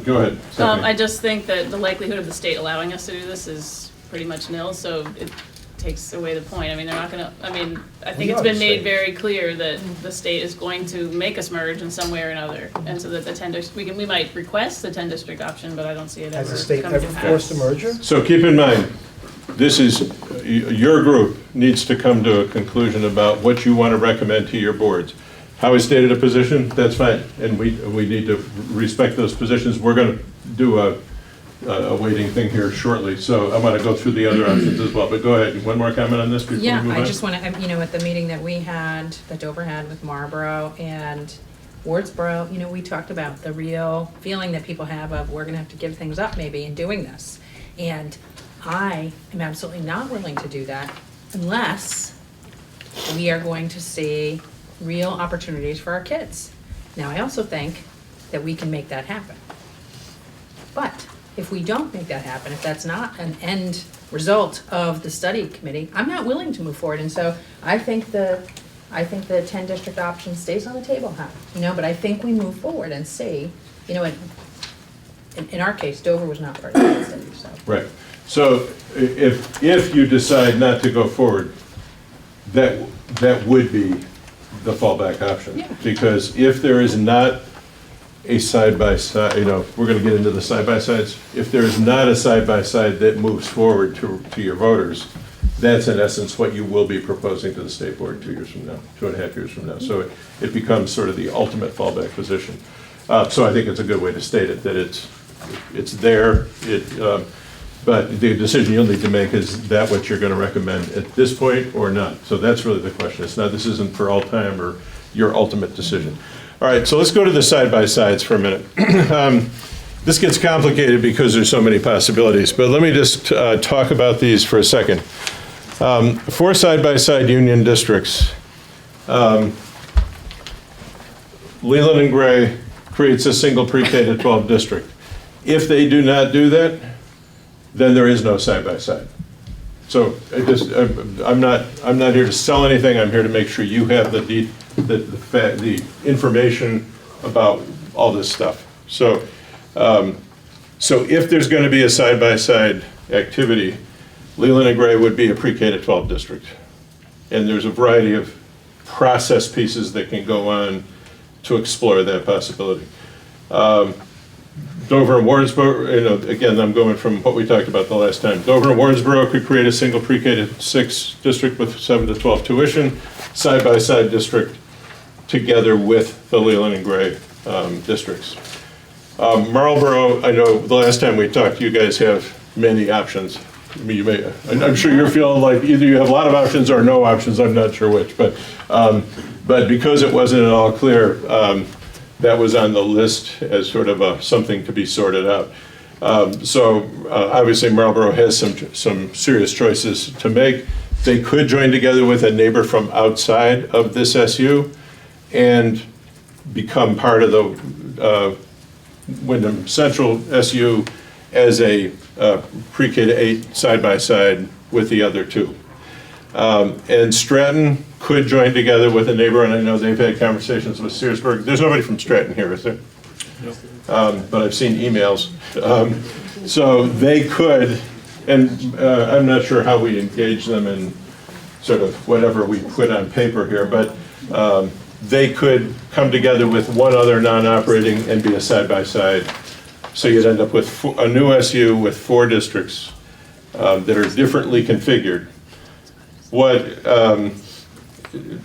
go ahead. I just think that the likelihood of the state allowing us to do this is pretty much nil, so it takes away the point. I mean, they're not gonna, I think it's been made very clear that the state is going to make us merge in some way or another, and so that the 10 district, we might request the 10 district option, but I don't see it ever Has the state coming ever to pass. forced a merger? So keep in mind, this is, your group needs to come to a conclusion about what you want to recommend to your boards. Howie stated a position, that's fine, and we need to respect those positions. We're going to do a waiting thing here shortly, so I want to go through the other options as well, but go ahead, one more comment on this before we Yeah, move on? I just want to, at the meeting that we had, that Dover had with Marlboro and Wardsboro, we talked about the real feeling that people have of, we're gonna have to give things up maybe in doing this. And I am absolutely not willing to do that unless we are going to see real opportunities for our kids. Now, I also think that we can make that happen. But if we don't make that happen, if that's not an end result of the study committee, I'm not willing to move forward. And so I think the 10 district option stays on the table, but I think we move forward and see, in our case, Dover was not part of that study, so. Right. So if you decide not to go forward, that would be the fallback option. Yeah. Because if there is not a side-by-side, we're going to get into the side-by-sides. If there is not a side-by-side that moves forward to your voters, that's in essence what you will be proposing to the state board 2 years from now, 2.5 years from now. So it becomes sort of the ultimate fallback position. So I think it's a good way to state it, that it's there, but the decision you'll need to make is that what you're going to recommend at this point or not. So that's really the question. This isn't for all time or your ultimate decision. All right, so let's go to the side-by-sides for a minute. This gets complicated because there's so many possibilities, but let me just talk about these for a second. 4 side-by-side union districts. Leland and Gray creates a single pre-K to 12 district. If they do not do that, then there is no side-by-side. So I'm not here to sell anything. I'm here to make sure you have the information about all this stuff. So if there's going to be a side-by-side activity, Leland and Gray would be a pre-K to 12 district. And there's a variety of process pieces that can go on to explore that possibility. Dover and Wardsboro, again, I'm going from what we talked about the last time. Dover and Wardsboro could create a single pre-K to 6 district with 7 to 12 tuition, side-by-side district together with the Leland and Gray districts. Marlboro, I know the last time we talked, you guys have many options. I'm sure you're feeling like either you have a lot of options or no options, I'm not sure which, but because it wasn't at all clear, that was on the list as sort of something to be sorted out. Obviously Marlboro has some serious choices to make. They could join together with a neighbor from outside of this SU and become part of the Wyndham Central SU as a pre-K to 8 side-by-side with the other 2. And Stratton could join together with a neighbor, and I know they've had conversations with Searsburg. There's nobody from Stratton here, is there? No. But I've seen emails. So they could, and I'm not sure how we engage them in sort of whatever we put on paper here, but they could come together with one other non-operating and be a side-by-side. So you'd end up with a new SU with 4 districts that are differently configured.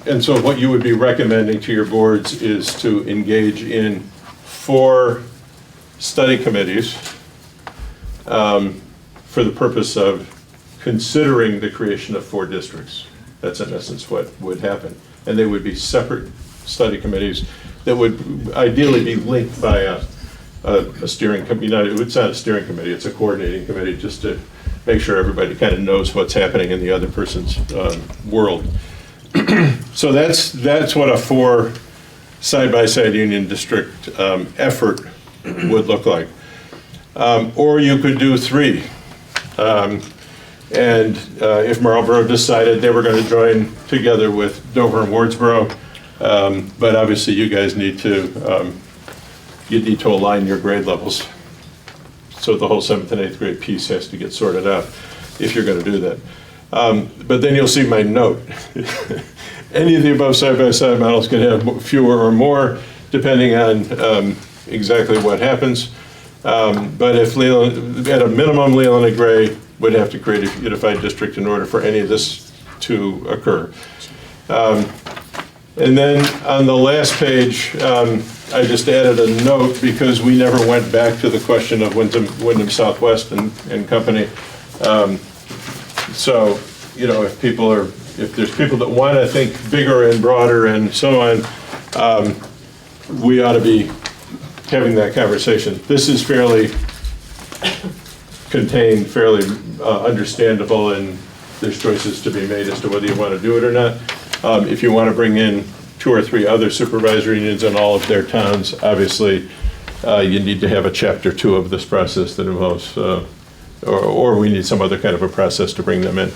And so what you would be recommending to your boards is to engage in 4 study committees for the purpose of considering the creation of 4 districts. That's in essence what would happen. And they would be separate study committees that would ideally be linked by a steering committee. It's not a steering committee, it's a coordinating committee, just to make sure everybody kind of knows what's happening in the other person's world. So that's what a 4 side-by-side union district effort would look like. Or you could do 3. And if Marlboro decided they were going to join together with Dover and Wardsboro, but obviously you guys need to align your grade levels. So the whole 7th and 8th grade piece has to get sorted out if you're going to do that. But then you'll see my note. Any of the above side-by-side models can have fewer or more, depending on exactly what happens. But if Leland, at a minimum, Leland and Gray would have to create a unified district in order for any of this to occur. And then on the last page, I just added a note because we never went back to the question of Wyndham Southwest and company. So, you know, if there's people that want to think bigger and broader and so on, we ought to be having that conversation. This is fairly contained, fairly understandable, and there's choices to be made as to whether you want to do it or not. If you want to bring in 2 or 3 other supervisory unions in all of their towns, obviously, you need to have a chapter 2 of this process that involves, or we need some other kind of a process to bring them in.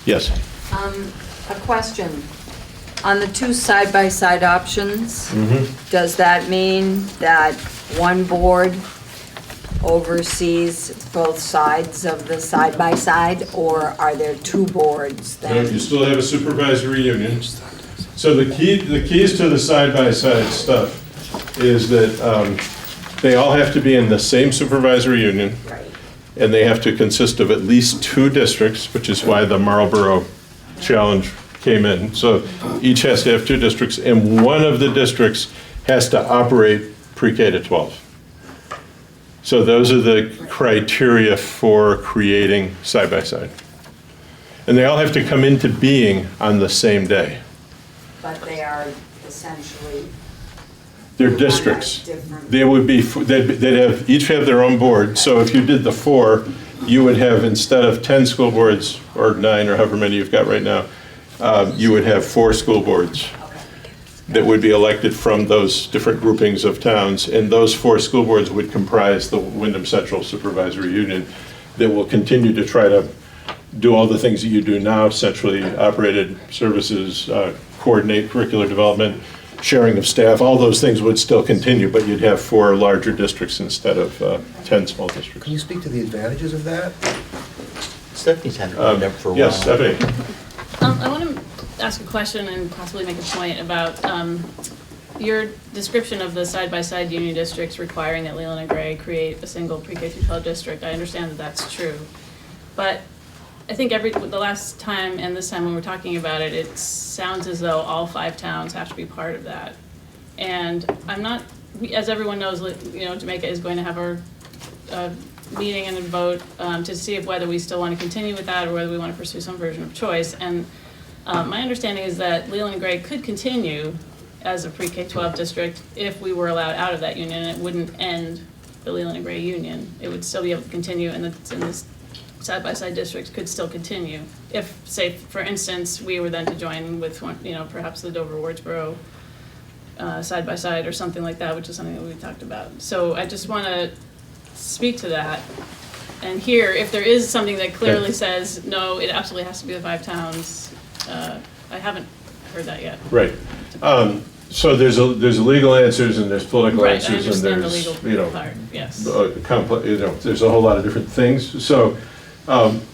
Yes? A question. On the 2 side-by-side options, does that mean that one board oversees both sides of the side-by-side, or are there 2 boards then? You still have a supervisory union. So the keys to the side-by-side stuff is that they all have to be in the same supervisory union. Right. And they have to consist of at least 2 districts, which is why the Marlboro challenge came in. So each has to have 2 districts, and one of the districts has to operate pre-K to 12. So those are the criteria for creating side-by-side. And they all have to come into being on the same day. But they are essentially... They're districts. They would be, they'd each have their own board. So if you did the 4, you would have, instead of 10 school boards, or 9, or however many you've got right now, you would have 4 school boards that would be elected from those different groupings of towns, and those 4 school boards would comprise the Wyndham Central Supervisory Union that will continue to try to do all the things that you do now, centrally operated services, coordinate curricular development, sharing of staff, all those things would still continue, but you'd have 4 larger districts instead of 10 small districts. Can you speak to the advantages of that? Stephanie's had it up for a while. Yes, Stephanie. I want to ask a question and possibly make a point about your description of the side-by-side union districts requiring that Leland and Gray create a single pre-K through 12 district. I understand that that's true. But I think the last time and this time when we're talking about it, it sounds as though all 5 towns have to be part of that. And I'm not, as everyone knows, you know, Jamaica is going to have our meeting and a vote to see if whether we still want to continue with that or whether we want to pursue some version of choice. And my understanding is that Leland and Gray could continue as a pre-K-12 district if we were allowed out of that union, and it wouldn't end the Leland and Gray union. It would still be able to continue, and the side-by-side districts could still continue. If, say, for instance, we were then to join with, you know, perhaps the Dover-Wardsboro side-by-side or something like that, which is something that we talked about. So I just want to speak to that and hear if there is something that clearly says, no, it absolutely has to be the 5 towns. I haven't heard that yet. Right. So there's legal answers and there's political Right, I answers and understand the there's, legal you know, part, yes. complex, you know, there's a whole lot of different things. So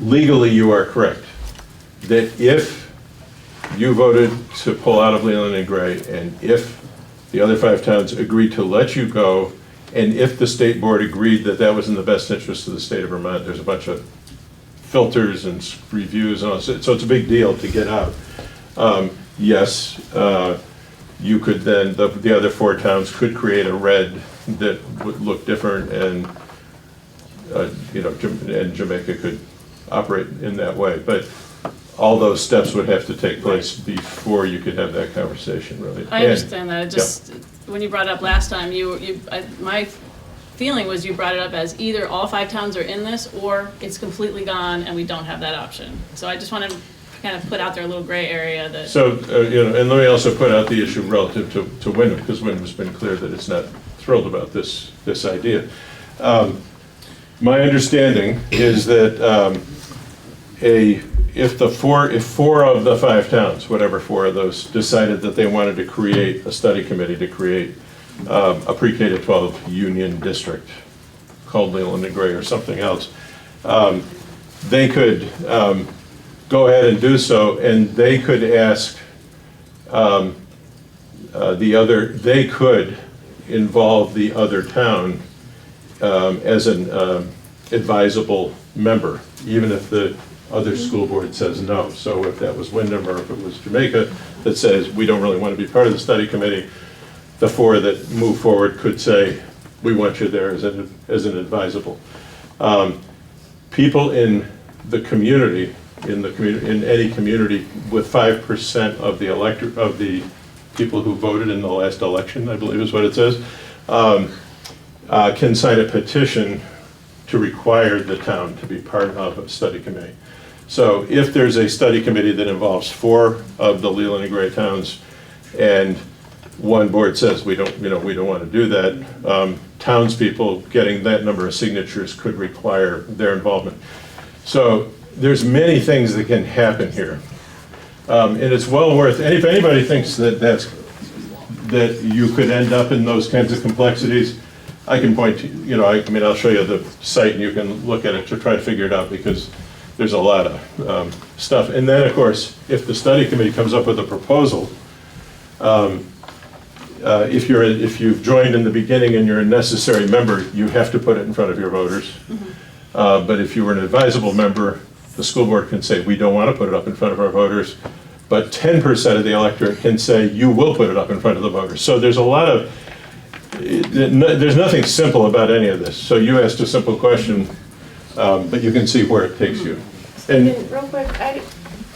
legally, you are correct that if you voted to pull out of Leland and Gray, and if the other 5 towns agreed to let you go, and if the state board agreed that that was in the best interest of the state of Vermont, there's a bunch of filters and reviews and all, so it's a big deal to get out. Yes, you could then, the other 4 towns could create a red that would look different, and you know, and Jamaica could operate in that way. But all those steps would have to take place before you could have that conversation, really. I understand that. It just, when you brought it up last time, my feeling was you brought it up as either all 5 towns are in this, or it's completely gone and we don't have that option. So I just want to kind of put out there a little gray area that. So, you know, and let me also put out the issue relative to Wyndham, because Wyndham's been clear that it's not thrilled about this idea. My understanding is that if 4 of the 5 towns, whatever 4 of those, decided that they wanted to create a study committee to create a pre-K to 12 union district called Leland and Gray or something else, they could go ahead and do so, and they could ask they could involve the other town as an advisable member, even if the other school board says no. So if that was Wyndham or if it was Jamaica that says, we don't really want to be part of the study committee, the four that move forward could say, we want you there as an advisable. People in the community, in any community with 5% of the people who voted in the last election, I believe is what it says, can sign a petition to require the town to be part of a study committee. So if there's a study committee that involves 4 of the Leland and Gray towns, and one board says we don't want to do that, townspeople getting that number of signatures could require their involvement. So there's many things that can happen here. And it's well worth, and if anybody thinks that you could end up in those kinds of complexities, I can point to, I'll show you the site and you can look at it to try to figure it out, because there's a lot of stuff. And then, of course, if the study committee comes up with a proposal, if you've joined in the beginning and you're a necessary member, you have to put it in front of your voters. But if you were an advisable member, the school board can say, we don't want to put it up in front of our voters, but 10% of the electorate can say, you will put it up in front of the voters. So there's a lot of, there's nothing simple about any of this. So you asked a simple question, but you can see where it takes you. And real quick, are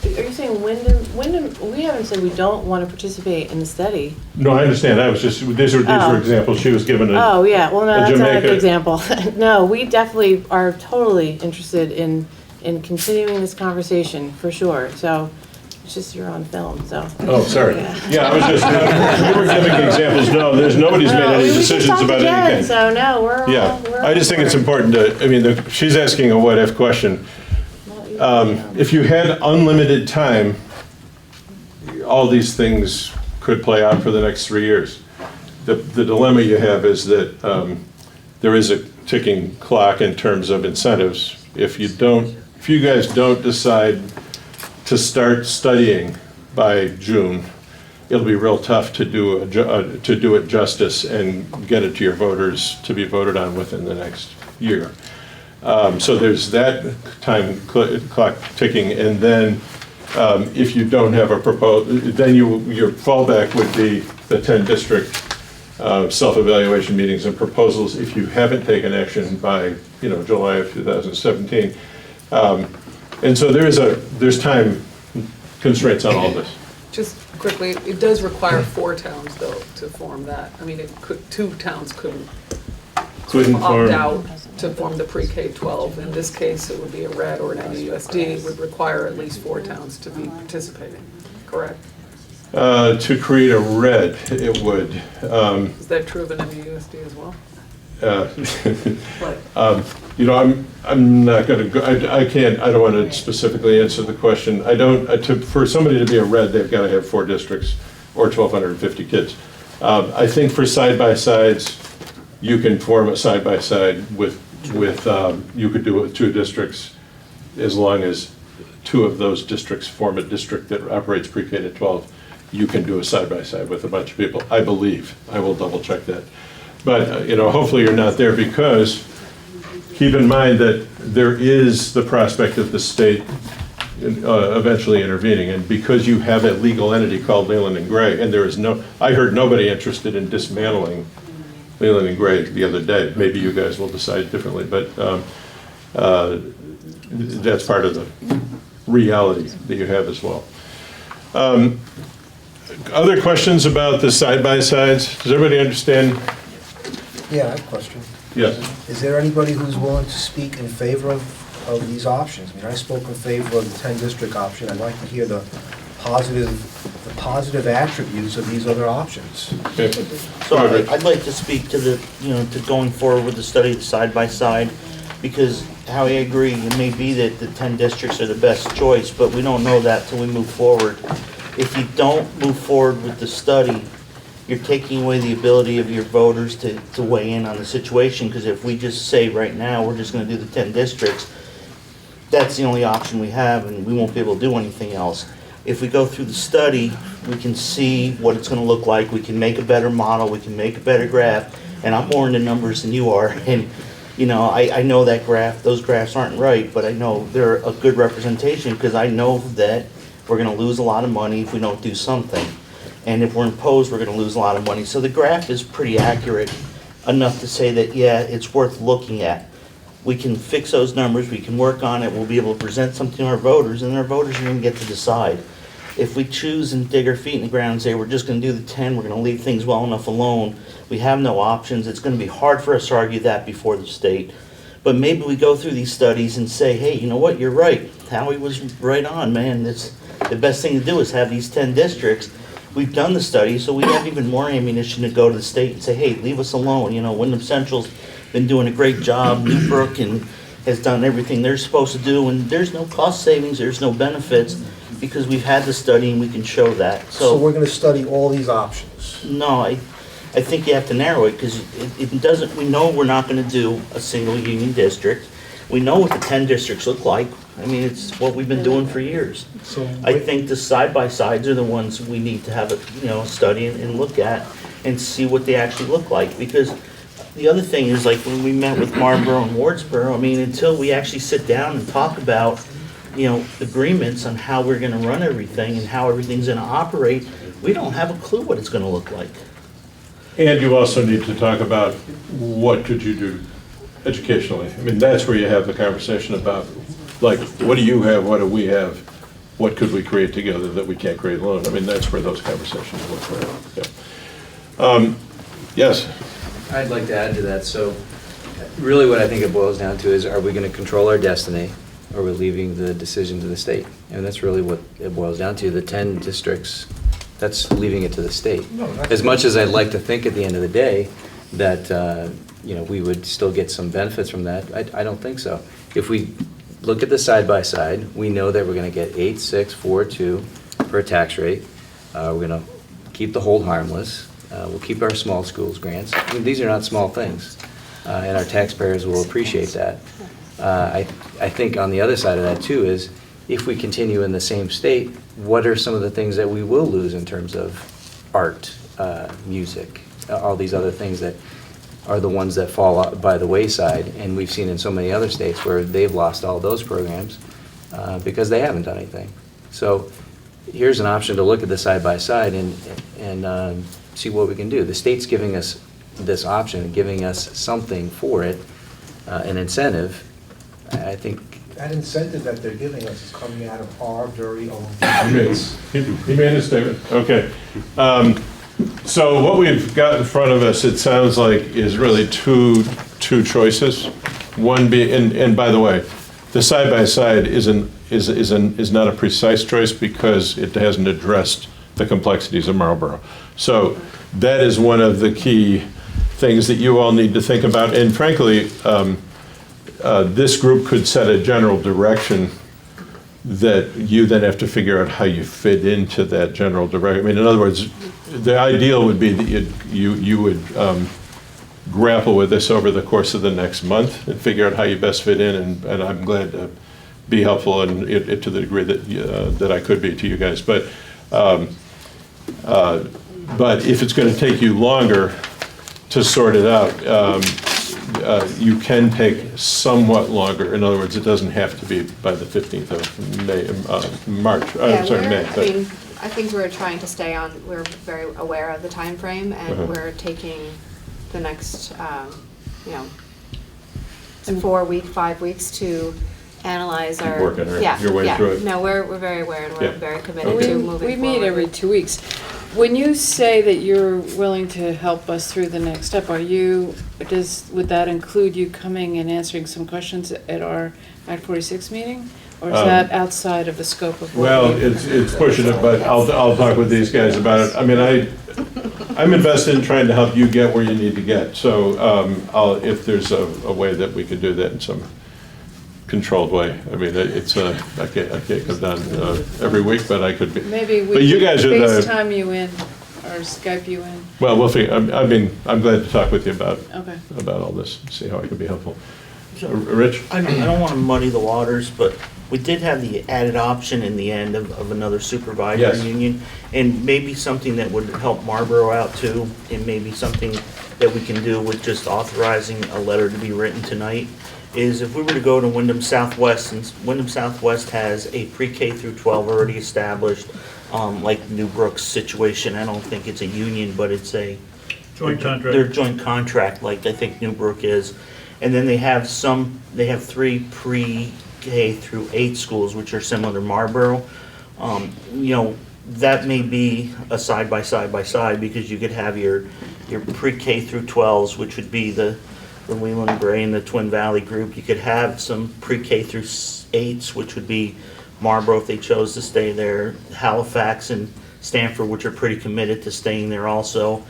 you saying Wyndham, we haven't said we don't want to participate in the study. no, I understand. I was just, these were examples. She was given a Oh, yeah, well, no, that's not a Jamaica good example. No, we definitely are totally interested in continuing this conversation, for sure. So, it's just you're on film, so. Oh, sorry. Yeah, I was just, we were giving examples. No, nobody's made any decisions about anything. So, no, we're Yeah, I just think it's important to, she's asking a what-if question. If you had unlimited time, all these things could play out for the next 3 years. The dilemma you have is that there is a ticking clock in terms of incentives. If you guys don't decide to start studying by June, it'll be real tough to do it justice and get it to your voters to be voted on within the next year. So there's that time clock ticking, and then if you don't have a proposal, then your fallback would be the 10 district self-evaluation meetings and proposals if you haven't taken action by July of 2017. And so there's time constraints on all this. Just quickly, it does require 4 towns, though, to form that. I mean, 2 towns couldn't opt out to form the pre-K-12. In this case, it would be a RED or an MUSD. It would require at least 4 towns to be participating, correct? To create a RED, it would. Is that true of an MUSD as well? I'm not going to go, I don't want to specifically answer the question. For somebody to be a RED, they've got to have 4 districts or 1,250 kids. I think for side-by-sides, you can form a side-by-side with you could do it with 2 districts, as long as 2 of those districts form a district that operates pre-K to 12. You can do a side-by-side with a bunch of people, I believe. I will double-check that. But, hopefully you're not there, because keep in mind that there is the prospect of the state eventually intervening. And because you have a legal entity called Leland and Gray, and I heard nobody interested in dismantling Leland and Gray the other day. Maybe you guys will decide differently, but that's part of the reality that you have as well. Other questions about the side-by-sides? Does everybody understand? Yeah, I have a question. Yes. Is there anybody who's willing to speak in favor of these options? I mean, I spoke in favor of the 10-district option. I'd like to hear the positive attributes of these other options. Okay. So I'd like to speak to to going forward with the study side by side, because Howie, I agree, it may be that the 10 districts are the best choice, but we don't know that till we move forward. If you don't move forward with the study, you're taking away the ability of your voters to weigh in on the situation, because if we just say right now, we're just gonna do the 10 districts, that's the only option we have, and we won't be able to do anything else. If we go through the study, we can see what it's gonna look like, we can make a better model, we can make a better graph, and I'm more into numbers than you are, and You know, I know that graph, those graphs aren't right, but I know they're a good representation because I know that we're gonna lose a lot of money if we don't do something. And if we're imposed, we're gonna lose a lot of money. So the graph is pretty accurate enough to say that, yeah, it's worth looking at. We can fix those numbers, we can work on it, we'll be able to present something to our voters, and our voters are gonna get to decide. If we choose and dig our feet in the ground and say, we're just gonna do the 10, we're gonna leave things well enough alone, we have no options, it's gonna be hard for us to argue that before the state. But maybe we go through these studies and say, hey, you know what, you're right. Howie was right on, man. It's, the best thing to do is have these 10 districts. We've done the study, so we have even more ammunition to go to the state and say, hey, leave us alone. You know, Wyndham Central's been doing a great job. Newbrook has done everything they're supposed to do, and there's no cost savings, there's no benefits, because we've had the study and we can show that. So we're gonna study all these options? No, I think you have to narrow it, because it doesn't, we know we're not gonna do a single union district. We know what the 10 districts look like. I mean, it's what we've been doing for years. So I think the side-by-sides are the ones we need to have a study and look at and see what they actually look like. Because the other thing is, like, when we met with Marlboro and Wardsboro, I mean, until we actually sit down and talk about, you know, agreements on how we're gonna run everything and how everything's gonna operate, we don't have a clue what it's gonna look like. And you also need to talk about what could you do educationally. I mean, that's where you have the conversation about, like, what do you have, what do we have, what could we create together that we can't create alone? I mean, that's where those conversations look like. Yes? I'd like to add to that. So really what I think it boils down to is, are we going to control our destiny, or are we leaving the decision to the state? And that's really what it boils down to. The 10 districts, that's leaving it to the state. As much as I'd like to think at the end of the day that you know, we would still get some benefits from that, I don't think so. If we look at the side-by-side, we know that we're going to get 8, 6, 4, 2 for a tax rate. We're going to keep the hold harmless. We'll keep our small schools grants. I mean, these are not small things, and our taxpayers will appreciate that. I think on the other side of that too is, if we continue in the same state, what are some of the things that we will lose in terms of art, music, all these other things that are the ones that fall by the wayside? And we've seen in so many other states where they've lost all those programs because they haven't done anything. So here's an option to look at the side-by-side and see what we can do. The state's giving us this option, giving us something for it, an incentive. I think that incentive that they're giving us is coming out of our very own. He made his statement. Okay. So what we've got in front of us, it sounds like, is really two choices. One being, and by the way, the side-by-side is not a precise choice because it hasn't addressed the complexities of Marlboro. So that is one of the key things that you all need to think about. And frankly, this group could set a general direction that you then have to figure out how you fit into that general direction. I mean, in other words, the ideal would be that you would grapple with this over the course of the next month and figure out how you best fit in, and I'm glad to be helpful and to the degree that I could be to you guys. But if it's going to take you longer to sort it out, you can take somewhat longer. In other words, it doesn't have to be by the 15th of May, March. I'm sorry, May. I mean, I think we're trying to stay on, we're very aware of the time frame, and we're taking the next, 4 weeks, 5 weeks to analyze our. Working your way through it. No, we're very aware, and we're very committed to moving forward. We meet every 2 weeks. When you say that you're willing to help us through the next step, would that include you coming and answering some questions at our Act 46 meeting? Or is that outside of the scope of what? Well, it's pushing it, but I'll talk with these guys about it. I mean, I'm invested in trying to help you get where you need to get. So if there's a way that we could do that in some controlled way. I mean, I can't come down every week, but I could be. Maybe we but you guys could are FaceTime you in or Skype you in. Well, we'll figure. I mean, I'm glad to talk with you about all this, see how I can be helpful. So, Rich? I don't want to muddy the waters, but we did have the added option in the end of another supervisor Yes. union, and maybe something that would help Marlboro out too, and maybe something that we can do with just authorizing a letter to be written tonight, is if we were to go to Wyndham Southwest, since Wyndham Southwest has a pre-K through 12 already established, like Newbrook's situation, I don't think it's a union, but it's a Joint contract. They're joint contract, like I think Newbrook is. And then they have 3 pre-K through 8 schools, which are similar to Marlboro. You know, that may be a side by side, because you could have your pre-K through 12s, which would be the Leland and Gray and the Twin Valley group. You could have some pre-K through 8s, which would be Marlboro if they chose to stay there, Halifax and Stanford, which are pretty committed to staying there also,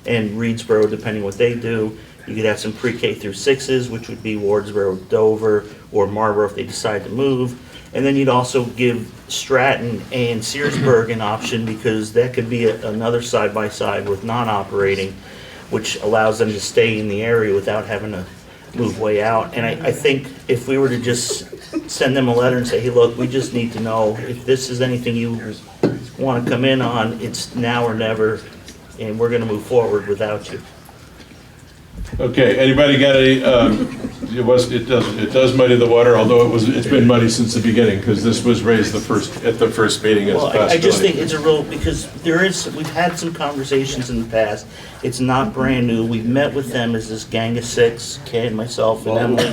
and Reedsboro, depending what they do. You could have some pre-K through 6s, which would be Wardsboro, Dover, or Marlboro if they decide to move. And then you'd also give Stratton and Searsburg an option, because that could be another side-by-side with non-operating, which allows them to stay in the area without having to move way out. And I think if we were to just send them a letter and say, hey, look, we just need to know if this is anything you want to come in on, it's now or never, and we're going to move forward without you. Okay, anybody got any, it does muddy the water, although it's been muddy since the beginning, because this was raised at the first meeting as a Well, possibility. I just think it's a real, because we've had some conversations in the past. It's not brand new. We've met with them as this gang of 6, Ken, myself, and Emily.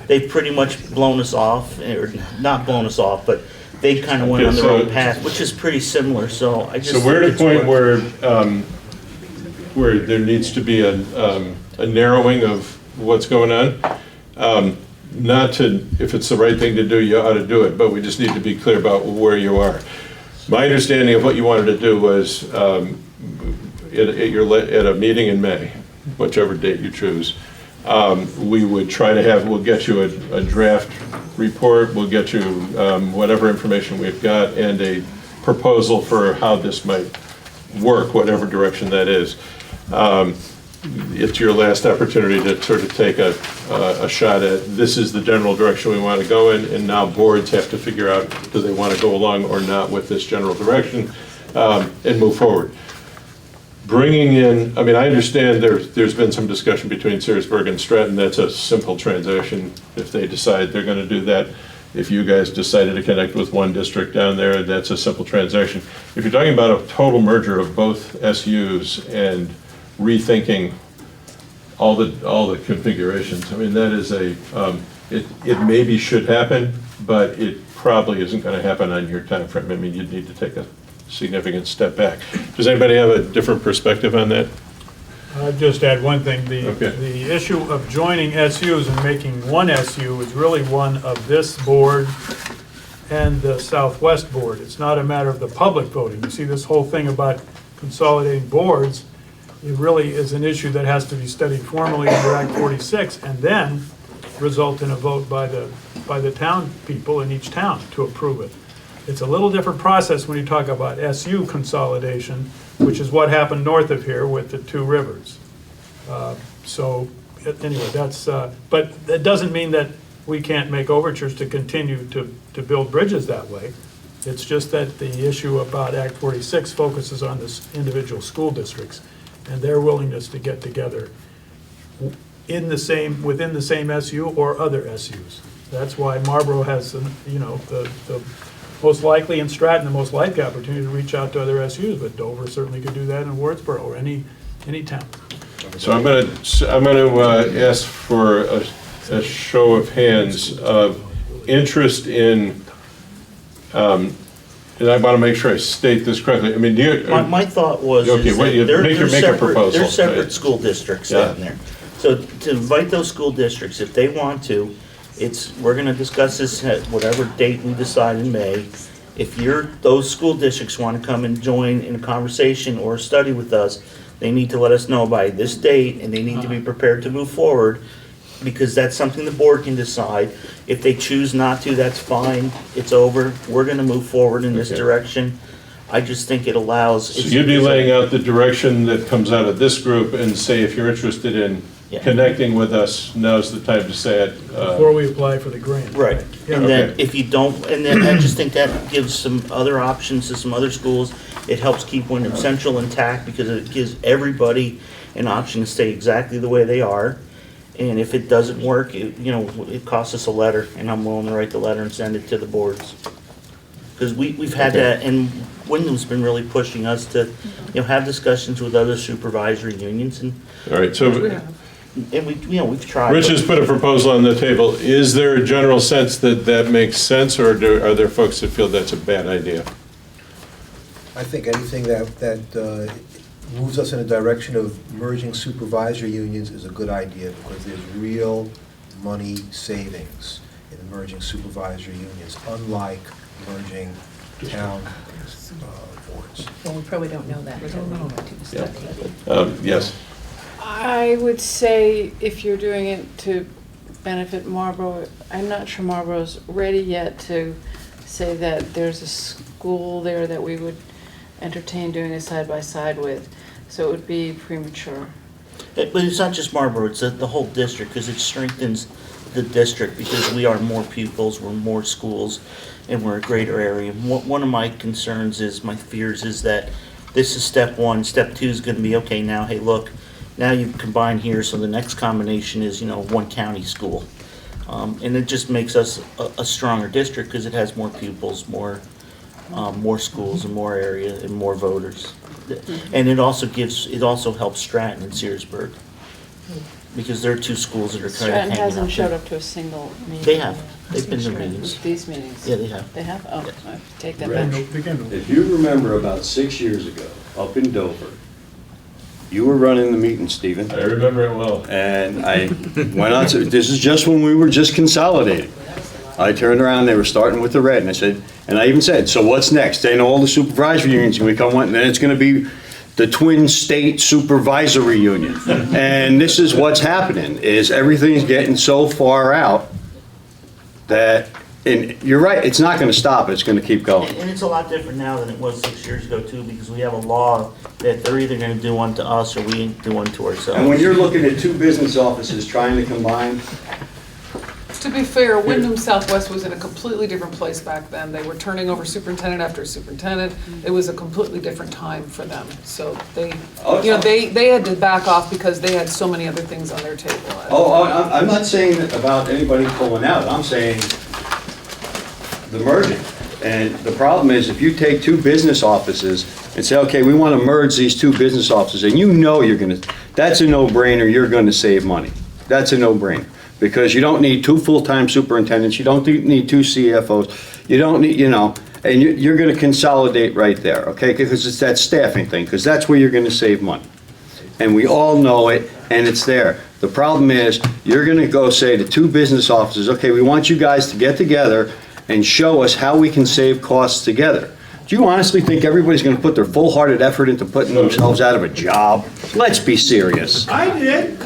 They've pretty much blown us off, or not blown us off, but they kind of went on their own path, which is pretty similar, so I just. So we're at a point where there needs to be a narrowing of what's going on. Not to, if it's the right thing to do, you ought to do it, but we just need to be clear about where you are. My understanding of what you wanted to do was, at a meeting in May, whichever date you choose, we would try to we'll get you a draft report, we'll get you whatever information we've got, and a proposal for how this might work, whatever direction that is. It's your last opportunity to sort of take a shot at, this is the general direction we want to go in, and now boards have to figure out, do they want to go along or not with this general direction, and move forward. Bringing in, I mean, I understand there's been some discussion between Searsburg and Stratton. That's a simple transaction if they decide they're going to do that. If you guys decided to connect with one district down there, that's a simple transaction. If you're talking about a total merger of both SUs and rethinking all the configurations, I mean, that is it maybe should happen, but it probably isn't going to happen on your time frame. I mean, you'd need to take a significant step back. Does anybody have a different perspective on that? I'll just add one thing. The issue of joining SUs and making one SU is really one of this board and the Southwest board. It's not a matter of the public voting. You see, this whole thing about consolidating boards, it really is an issue that has to be studied formally under Act 46 and then result in a vote by the town people in each town to approve it. It's a little different process when you talk about SU consolidation, which is what happened north of here with the 2 rivers. So anyway, that's, but that doesn't mean that we can't make overtures to continue to build bridges that way. It's just that the issue about Act 46 focuses on the individual school districts and their willingness to get together within the same SU or other SUs. That's why Marlboro has, the most likely, and Stratton, the most likely opportunity to reach out to other SUs, but Dover certainly could do that in Wardsboro or any town. So I'm going to ask for a show of hands of interest in, and I want to make sure I state this correctly. I mean, My thought was, okay, is wait, that make a proposal. they're separate school districts down there. So to invite those school districts, if they want to, we're going to discuss this at whatever date we decide in May. If those school districts want to come and join in a conversation or a study with us, they need to let us know by this date, and they need to be prepared to move forward, because that's something the board can decide. If they choose not to, that's fine. It's over. We're going to move forward in this direction. I just think it allows. So you'd be laying out the direction that comes out of this group and say, if you're interested in connecting with us, now's the time to say it. Before we apply for the grant. Right, Yeah. and then Okay. if you don't, and then I just think that gives some other options to some other schools. It helps keep Wyndham Central intact because it gives everybody an option to stay exactly the way they are. And if it doesn't work, it costs us a letter, and I'm willing to write the letter and send it to the boards. Because we've had that, and Wyndham's been really pushing us to, have discussions with other supervisory unions, and All right, so we've tried. Rich has put a proposal on the table. Is there a general sense that that makes sense, or are there folks that feel that's a bad idea? I think anything that moves us in a direction of merging supervisory unions is a good idea, because there's real money savings in merging supervisory unions, unlike merging town boards. Well, we probably don't know that until we do the study. Yes. I would say if you're doing it to benefit Marlboro, I'm not sure Marlboro's ready yet to say that there's a school there that we would entertain doing a side-by-side with, so it would be premature. But it's not just Marlboro, it's the whole district, because it strengthens the district, because we are more pupils, we're more schools, and we're a greater area. And one of my concerns is, my fears is that this is step one. Step two is going to be, okay, now, hey, look, now you've combined here, so the next combination is, one county school. And it just makes us a stronger district, because it has more pupils, more schools, and more area, and more voters. And it also helps Stratton and Searsburg, because there are two schools that are kind of Stratton hanging out hasn't showed there. up to a single meeting. They have. They've been to meetings. These meetings? Yeah, they have. They have? Oh, I take that Rich, back. if you remember about 6 years ago, up in Dover, you were running the meeting, Stephen. I remember it well. And I went on to, this is just when we were just consolidating. I turned around, they were starting with the red, and I said, and I even said, so what's next? Then all the supervisory unions can become one, and then it's gonna be the Twin State Supervisory Union. And this is what's happening, is everything's getting so far out that, and you're right, it's not gonna stop, it's gonna keep going. And it's a lot different now than it was 6 years ago too, because we have a law that they're either gonna do one to us or we do one to ourselves. And when you're looking at two business offices trying to combine, To be fair, Wyndham Southwest was in a completely different place back then. They were turning over superintendent after superintendent. It was a completely different time for them. So they had to back off because they had so many other things on their table. I'm not saying about anybody pulling out, I'm saying the merging. And the problem is, if you take two business offices and say, okay, we want to merge these two business offices, and that's a no-brainer, you're going to save money. That's a no-brainer. Because you don't need two full-time superintendents, you don't need two CFOs, you don't need, and you're going to consolidate right there, okay? Because it's that staffing thing, because that's where you're going to save money. And we all know it, and it's there. The problem is, you're going to go say to two business offices, okay, we want you guys to get together and show us how we can save costs together. Do you honestly think everybody's going to put their full-hearted effort into putting themselves out of a job? Let's be serious. I did.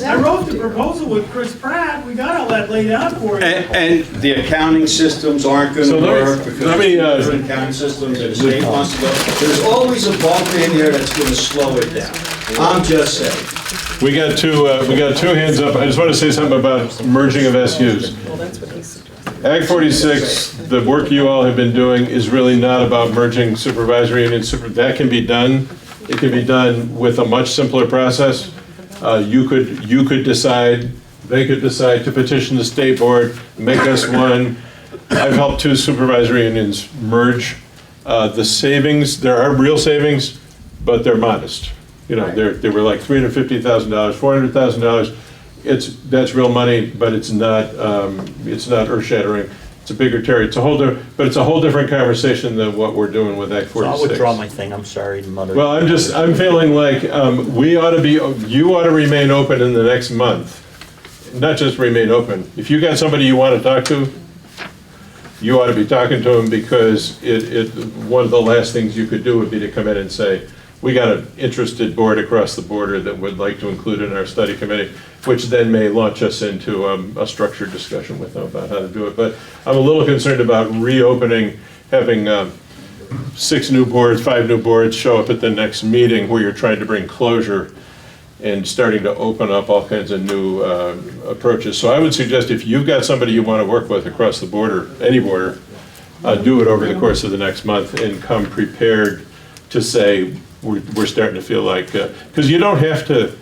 I wrote the proposal with Chris Pratt. We got all that laid out for you. And the accounting systems aren't going to work because let me, there's different accounting systems and the state wants to go. There's always a bump in here that's going to slow it down. I'm just saying. We got two hands up. I just want to say something about merging of SUs. Well, that's what he suggested. Ag 46, the work you all have been doing is really not about merging supervisory unions. That can be done. It can be done with a much simpler process. You could decide, they could decide to petition the state board, make us one. I've helped two supervisory unions merge. The savings, there are real savings, but they're modest. They were like $350,000, $400,000. That's real money, but it's not earth-shattering. It's a bigger territory. But it's a whole different conversation than what we're doing with Act 46. So I'll withdraw my thing, I'm sorry, Mother. Well, I'm feeling like you ought to remain open in the next month. Not just remain open. If you got somebody you want to talk to, you ought to be talking to them, because one of the last things you could do would be to come in and say, we got an interested board across the border that would like to include in our study committee, which then may launch us into a structured discussion with them about how to do it. But I'm a little concerned about reopening, having 5 new boards show up at the next meeting where you're trying to bring closure. and starting to open up all kinds of new approaches. So I would suggest if you've got somebody you want to work with across the border, any border, do it over the course of the next month and come prepared to say, we're starting to feel like, because you don't have to,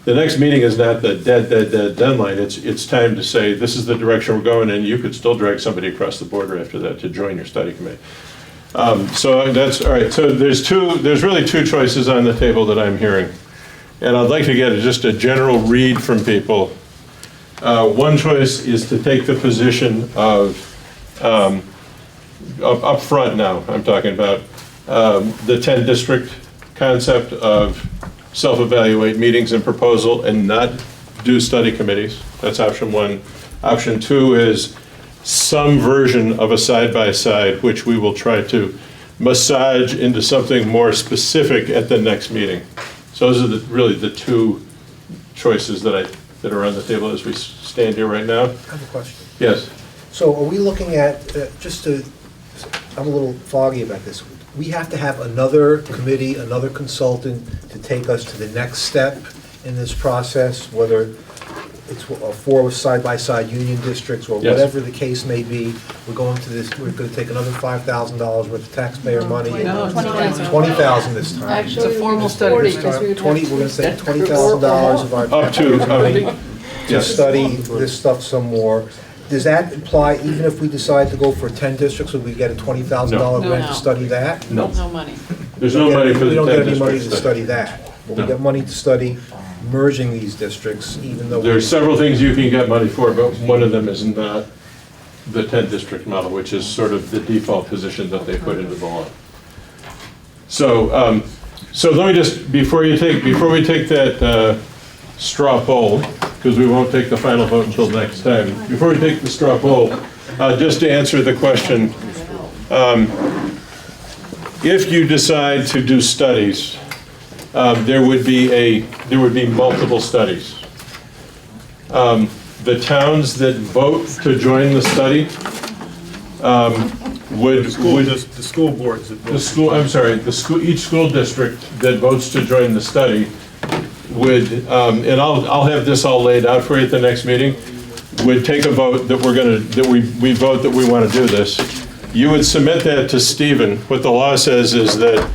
the next meeting is not the dead deadline. It's time to say, this is the direction we're going, and you could still drag somebody across the border after that to join your study committee. So that's, all right, so there's really two choices on the table that I'm hearing. And I'd like to get just a general read from people. One choice is to take the position of, up front now, I'm talking about the 10 district concept of self-evaluate meetings and proposal and not do study committees. That's option one. Option two is some version of a side-by-side, which we will try to massage into something more specific at the next meeting. So those are really the two choices that are on the table as we stand here right now. I have a question. Yes. So are we looking at, I'm a little foggy about this. We have to have another committee, another consultant to take us to the next step in this process, whether it's four side-by-side union districts or Yes. whatever the case may be. We're going to take another $5,000 worth of taxpayer money. No, $20,000 this time. Actually, It's a formal it was study 40, this because time. we would 20, have we're to- gonna say $20,000 of our Up to, taxpayers' money to yes. study this stuff some more. Does that imply, even if we decide to go for 10 districts, would we get a $20,000 No. grant No. to study that? No. No money. There's no money for the 10 We don't get any money district to study that. But we No. get money to study merging these districts, even though. There are several things you can get money for, but one of them is not the 10 district model, which is sort of the default position that they put into the law. So, so let me just, before we take that straw poll, because we won't take the final vote until next time, before we take the straw poll, just to answer the question, if you decide to do studies, there would be multiple studies. The towns that vote to join the study would. The school boards that vote. Each school district that votes to join the study would, and I'll have this all laid out for you at the next meeting, would take a vote that we vote that we want to do this. You would submit that to Stephen. What the law says is that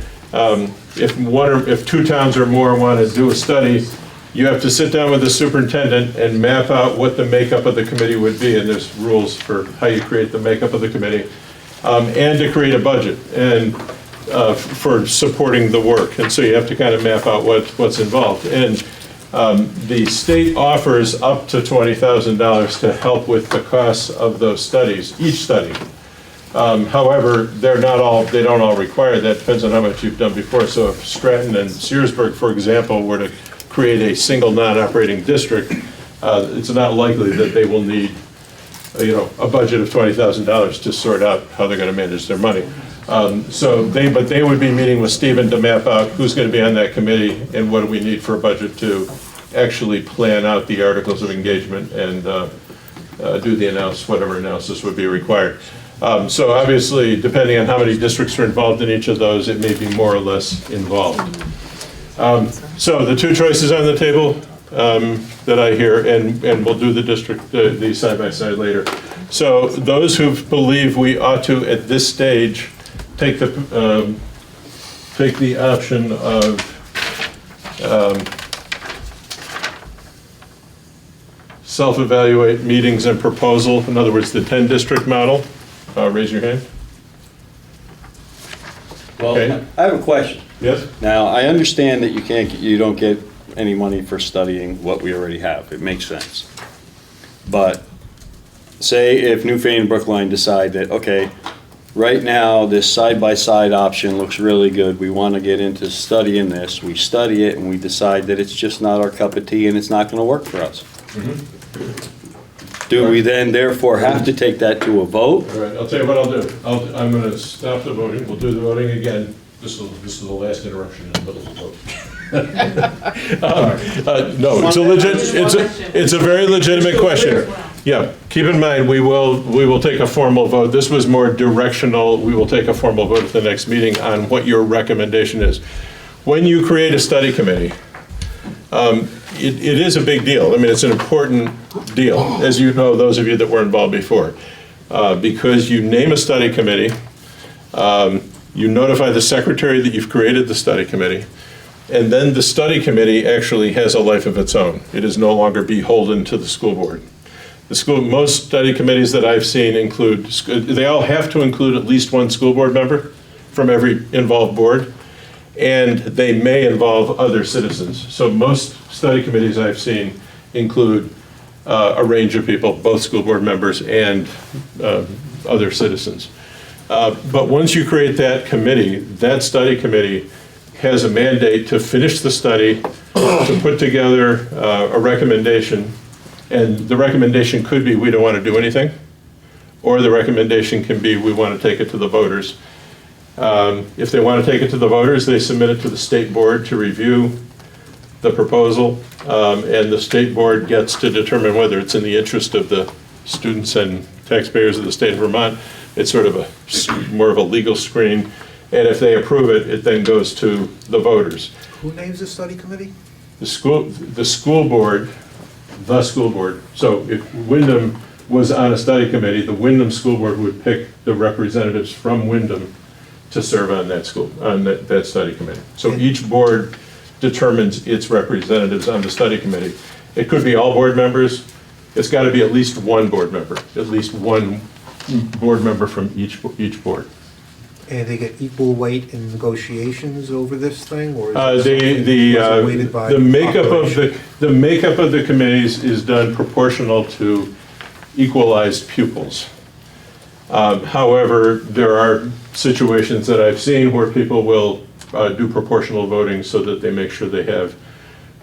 if two towns or more want to do a study, you have to sit down with the superintendent and map out what the makeup of the committee would be, and there's rules for how you create the makeup of the committee, and to create a budget and for supporting the work. And so you have to kind of map out what's involved. And the state offers up to $20,000 to help with the costs of those studies, each study. However, they don't all require that. Depends on how much you've done before. So if Stratton and Searsburg, for example, were to create a single non-operating district, it's not likely that they will need, a budget of $20,000 to sort out how they're going to manage their money. But they would be meeting with Stephen to map out who's going to be on that committee and what do we need for a budget to actually plan out the articles of engagement and do the whatever analysis would be required. So obviously, depending on how many districts are involved in each of those, it may be more or less involved. So the two choices on the table that I hear, and we'll do the side-by-side later. So those who believe we ought to, at this stage, take the option of self-evaluate meetings and proposal, in other words, the 10-district model, raise your hand. Well, Okay. I have a question. Yes? Now, I understand that you don't get any money for studying what we already have. It makes sense. But say if Newfane and Brookline decide that, okay, right now, this side-by-side option looks really good. We want to get into studying this. We study it and we decide that it's just not our cup of tea and it's not going to work for us. Do we then therefore have to take that to a vote? All right, I'll tell you what I'll do. I'm going to stop the voting. We'll do the voting again. This is the last interruption in the middle of the vote. No, it's a very legitimate question. Yeah, keep in mind, we will take a formal vote. This was more directional. We will take a formal vote at the next meeting on what your recommendation is. When you create a study committee, It is a big deal. I mean, it's an important deal, as you know, those of you that were involved before, because you name a study committee, you notify the secretary that you've created the study committee, and then the study committee actually has a life of its own. It is no longer beholden to the school board. Most study committees that I've seen include, they all have to include at least one school board member from every involved board, and they may involve other citizens. So most study committees I've seen include a range of people, both school board members and other citizens. But once you create that committee, that study committee has a mandate to finish the study, to put together a recommendation, and the recommendation could be we don't want to do anything, or the recommendation can be we want to take it to the voters. If they want to take it to the voters, they submit it to the state board to review the proposal, and the state board gets to determine whether it's in the interest of the students and taxpayers of the state of Vermont. It's sort of more of a legal screen, and if they approve it, it then goes to the voters. Who names the study committee? The school board. So if Wyndham was on a study committee, the Wyndham School Board would pick the representatives from Wyndham to serve on that that study committee. So each board determines its representatives on the study committee. It could be all board members. It's got to be at least one board member, from each board. And they get equal weight in negotiations over this thing, or is The weighted by the makeup of the committees is done proportional to equalized pupils. However, there are situations that I've seen where people will do proportional voting so that they make sure they have,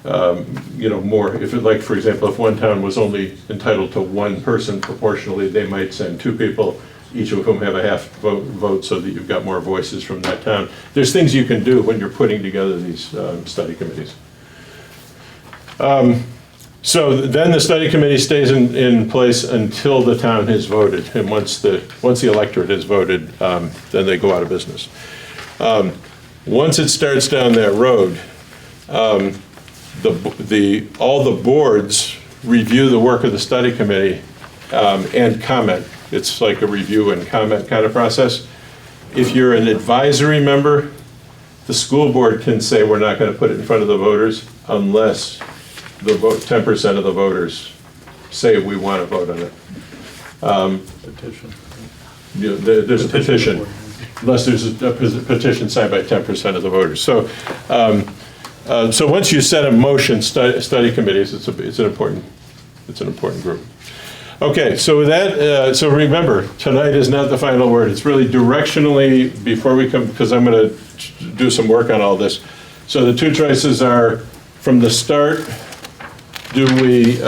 more. Like, for example, if one town was only entitled to one person proportionally, they might send two people, each of whom have a half vote so that you've got more voices from that town. There's things you can do when you're putting together these study committees. So then the study committee stays in place until the town has voted, and once the electorate has voted, then they go out of business. Once it starts down that road, all the boards review the work of the study committee and comment. It's like a review and comment kind of process. If you're an advisory member, the school board can say we're not going to put it in front of the voters unless the 10% of the voters say we want to vote on it. Petition. There's a petition, unless there's a petition signed by 10% of the voters. So, so once you set a motion, study committees, it's an important group. Okay, so with that, so remember, tonight is not the final word. It's really directionally, before we come, because I'm going to do some work on all this. So the two choices are, from the start, do we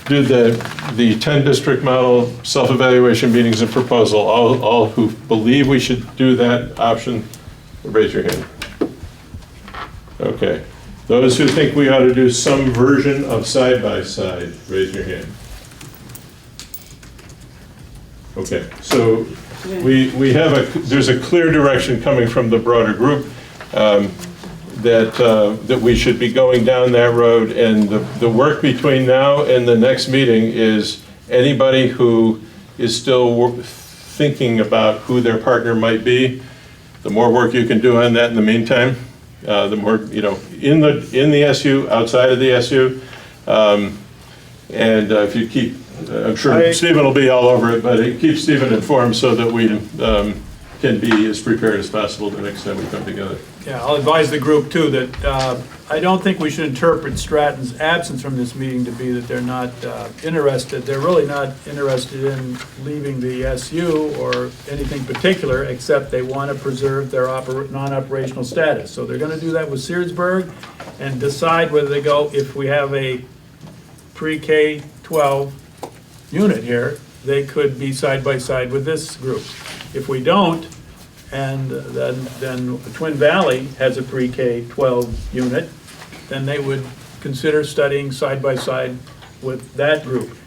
do the 10 district model, self-evaluation meetings and proposal? All who believe we should do that option, raise your hand. Okay. Those who think we ought to do some version of side-by-side, raise your hand. Okay, so we have there's a clear direction coming from the broader group that we should be going down that road, and the work between now and the next meeting is anybody who is still thinking about who their partner might be, the more work you can do on that in the meantime, the more, in the SU, outside of the SU, and if you keep, I'm sure Stephen will be all over it, but keep Stephen informed so that we can be as prepared as possible the next time we come together. Yeah, I'll advise the group too that I don't think we should interpret Stratton's absence from this meeting to be that they're not interested. They're really not interested in leaving the SU or anything particular, except they want to preserve their non-operational status. So they're going to do that with Searsburg and decide whether they go, if we have a pre-K-12 unit here, they could be side by side with this group. If we don't, and then Twin Valley has a pre-K-12 unit, then they would consider studying side by side with that group.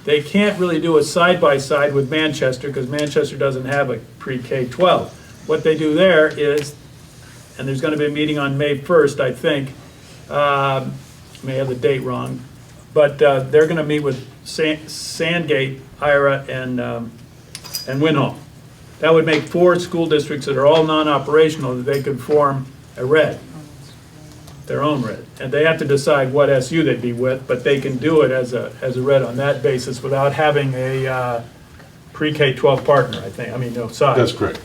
They can't really do a side by side with Manchester because Manchester doesn't have a pre-K-12. What they do there is, and there's going to be a meeting on May 1st, I think, may have the date wrong, but they're going to meet with Sandgate, Ira, and Winhall. That would make 4 school districts that are all non-operational, that they could form a red, their own red. And they have to decide what SU they'd be with, but they can do it as a red on that basis without having a pre-K-12 partner, I think. I mean, no, side. That's correct.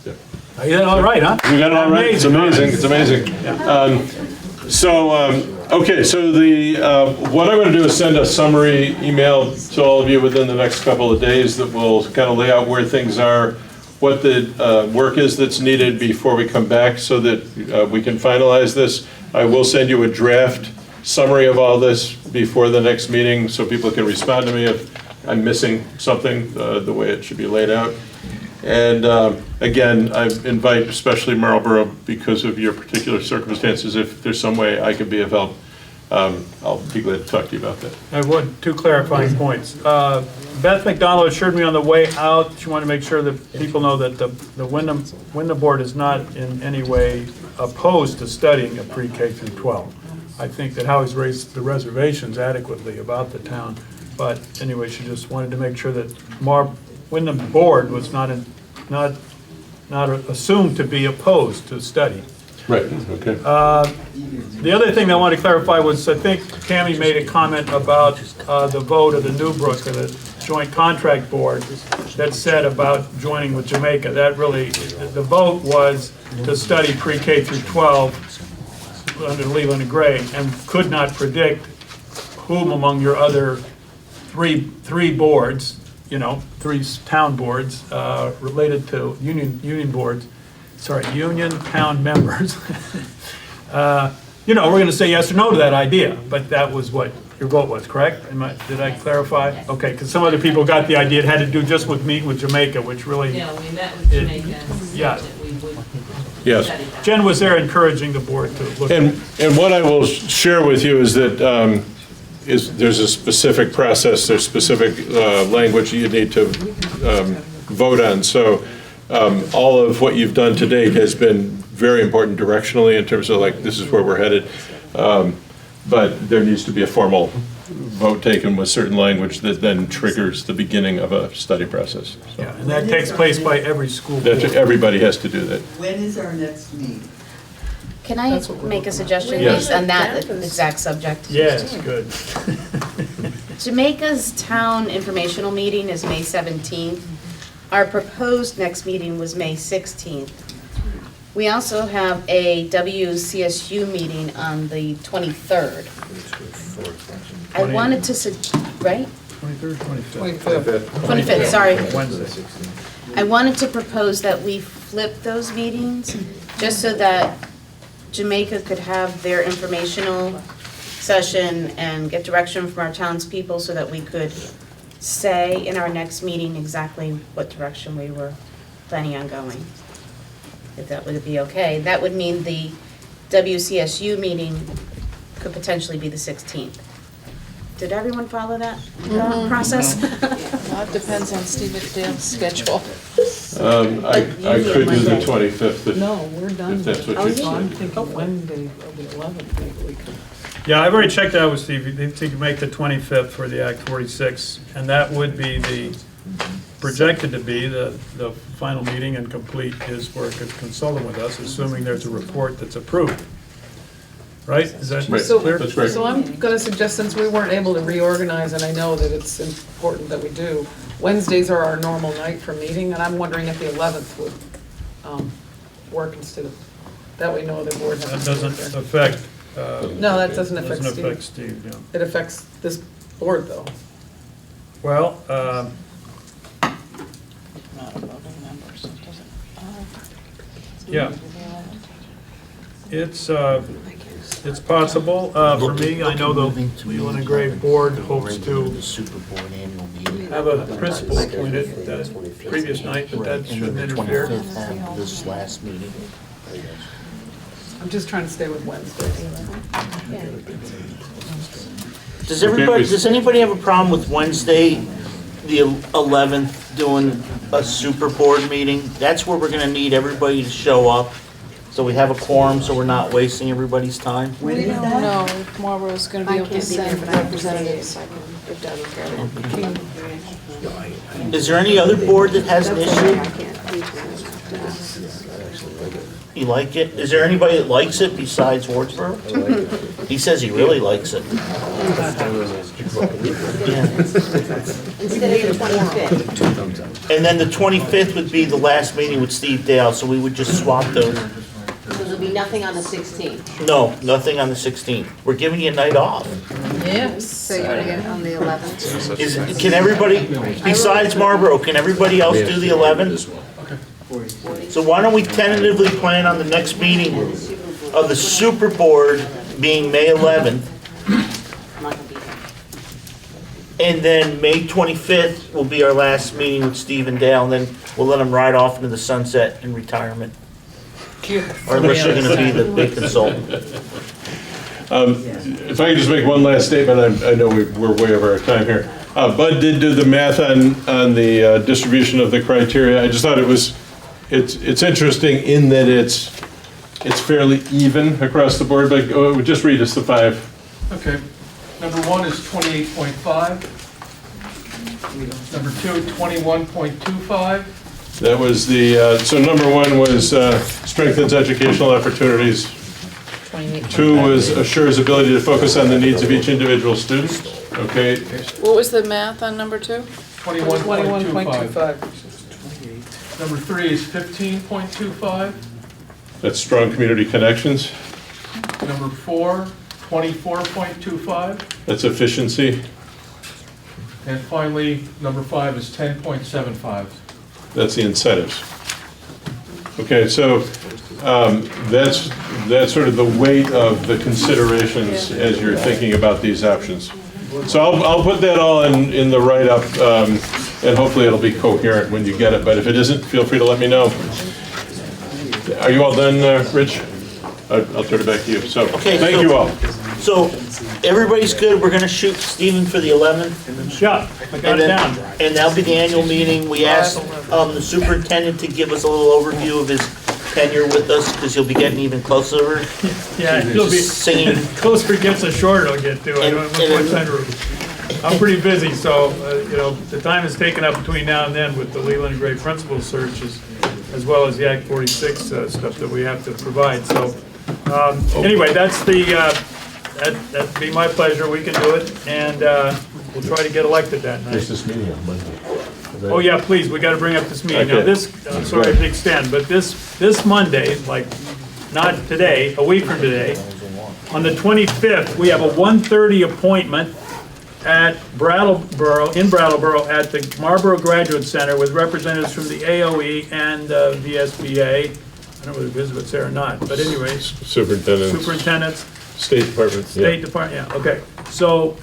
Yeah. You got it all right, huh? We got it all right. It's amazing. It's amazing. Okay, so what I'm going to do is send a summary email to all of you within the next couple of days that will kind of lay out where things are, what the work is that's needed before we come back so that we can finalize this. I will send you a draft summary of all this before the next meeting so people can respond to me if I'm missing something the way it should be laid out. And again, I invite especially Marlboro, because of your particular circumstances, if there's some way I can be of help, I'll be glad to talk to you about that. I have 2 clarifying points. Beth McDonald assured me on the way out, she wanted to make sure that people know that the Wyndham Board is not in any way opposed to studying a pre-K through 12. I think that Howie's raised the reservations adequately about the town, but anyway, she just wanted to make sure that Wyndham Board was not assumed to be opposed to study. Right, okay. The other thing I want to clarify was, I think Tammy made a comment about the vote of the Newbrook, or the Joint Contract Board, that said about joining with Jamaica. That really, the vote was to study pre-K through 12 under Leland and Gray, and could not predict whom among your other three boards, 3 town boards related to union boards, union town members. We're going to say yes or no to that idea, but that was what your vote was, correct? Did I clarify? Okay, because some other people got the idea it had to do just with meeting with Jamaica, which really. Yeah, we met with Jamaica and yeah. said that we would. Yes. Jen was there encouraging the board to look. And what I will share with you is that there's a specific process, there's specific language you need to vote on. So all of what you've done to date has been very important directionally in terms of this is where we're headed. But there needs to be a formal vote taken with certain language that then triggers the beginning of a study process. So Yeah, and that takes place by every school board. everybody has to do that. When is our next meeting? Can I make a suggestion Yes. based on that exact subject? Yes, good. Jamaica's town informational meeting is May 17th. Our proposed next meeting was May 16th. We also have a WCSU meeting on the 23rd. I wanted to, right? 23rd, 25th. 25th, sorry. Wednesday. I wanted to propose that we flip those meetings, just so that Jamaica could have their informational session and get direction from our townspeople, so that we could say in our next meeting exactly what direction we were planning on going. If that would be okay. That would mean the WCSU meeting could potentially be the 16th. Did everyone follow that process? Well, it depends on Steve Dale's schedule. I could do the 25th No, we're done. if that's what Oh, you'd yeah. I'm say. thinking Wednesday of the 11th, maybe we could. Yeah, I've already checked out with Steve. He thinks he can make the 25th for the Act 46, and that would be projected to be the final meeting and complete his work as consultant with us, assuming there's a report that's approved. Right? Is that Right. clear? That's great. So I'm going to suggest, since we weren't able to reorganize, and I know that it's important that we do, Wednesdays are our normal night for meeting, and I'm wondering if the 11th would work instead of, that way no other board has. That doesn't affect. No, that doesn't affect Doesn't Steve. affect Steve, yeah. It affects this board, though. Well, Not a voting member, so it doesn't. yeah. It's possible. For me, I know the Leland and Gray board hopes to have a principal appointed that previous night, but that shouldn't interfere. This last meeting. I'm just trying to stay with Wednesday. Does anybody have a problem with Wednesday, the 11th, doing a super board meeting? That's where we're gonna need everybody to show up So we have a quorum, so we're not wasting everybody's time. No, Marlboro's gonna be I able to can't be there, send but I can representatives, I can, if that okay. Is there any other board that has an issue? You like it? Is there anybody that likes it besides Wardsboro? He says he really likes it. Instead of the 25th. And then the 25th would be the last meeting with Steve Dale, so we would just swap those. So there'll be nothing on the 16th. No, nothing on the 16th. We're giving you a night off. Yes. So you want to get it on the 11th? Can everybody, besides Marlboro, can everybody else do the 11th? So why don't we tentatively plan on the next meeting of the Super Board being May 11th? And then May 25th will be our last meeting with Steve and Dale, and then we'll let them ride off into the sunset in retirement. Or unless you're gonna be the big consultant. If I could just make one last statement, I know we're way over our time here. Bud did do the math on the distribution of the criteria. I just thought it's interesting in that it's fairly even across the board, but just read us the 5. Okay. Number 1 is 28.5. Number 2, 21.25. That was the, so number 1 was strengthens educational opportunities. 2 was assures ability to focus on the needs of each individual student. Okay. What was the math on number 2? 21.25. Number 3 is 15.25. That's strong community connections. Number 4, 24.25. That's efficiency. And finally, number 5 is 10.75. That's the incentives. Okay, so that's sort of the weight of the considerations as you're thinking about these options. So I'll put that all in the write-up, and hopefully it'll be coherent when you get it, but if it isn't, feel free to let me know. Are you all done, Rich? I'll turn it back to you. So, Okay, thank you all. So, everybody's good, we're gonna shoot Stephen for the 11th. Yeah, I got it down. And that'll be the annual meeting. We asked the superintendent to give us a little overview of his tenure with us, because he'll be getting even closer. Yeah, he'll be, Singing. closer it gets, the shorter it'll get to. I don't know what time to- I'm pretty busy, so, the time is taken up between now and then with the Leland and Gray principal searches, as well as the Act 46 stuff that we have to provide. So, anyway, that's that'd be my pleasure. We can do it, and we'll try to get elected that night. There's this meeting on Monday. Oh, yeah, please, we got to bring up this meeting. Now, Okay. this, I'm sorry to extend, but this Monday, like, not today, a week from today, on the 25th, we have a 1:30 appointment at Brattleboro, in Brattleboro, at the Marlboro Graduate Center with representatives from the AOE and the SBA. I don't know whether to visit with Sarah or not, but anyways, superintendents. State Department. State Department, yeah, okay. So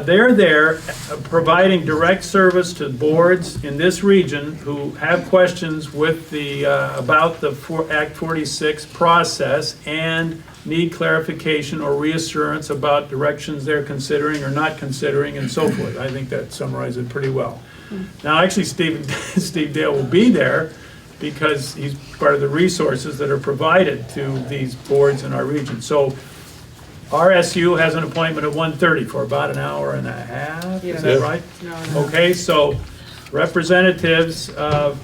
they're there providing direct service to boards in this region who have questions with about the Act 46 process and need clarification or reassurance about directions they're considering or not considering and so forth. I think that summarizes it pretty well. Now, actually, Steve Dale will be there because he's part of the resources that are provided to these boards in our region. So RSU has an appointment at 1:30 for about an hour and a half, is that right? Okay, so representatives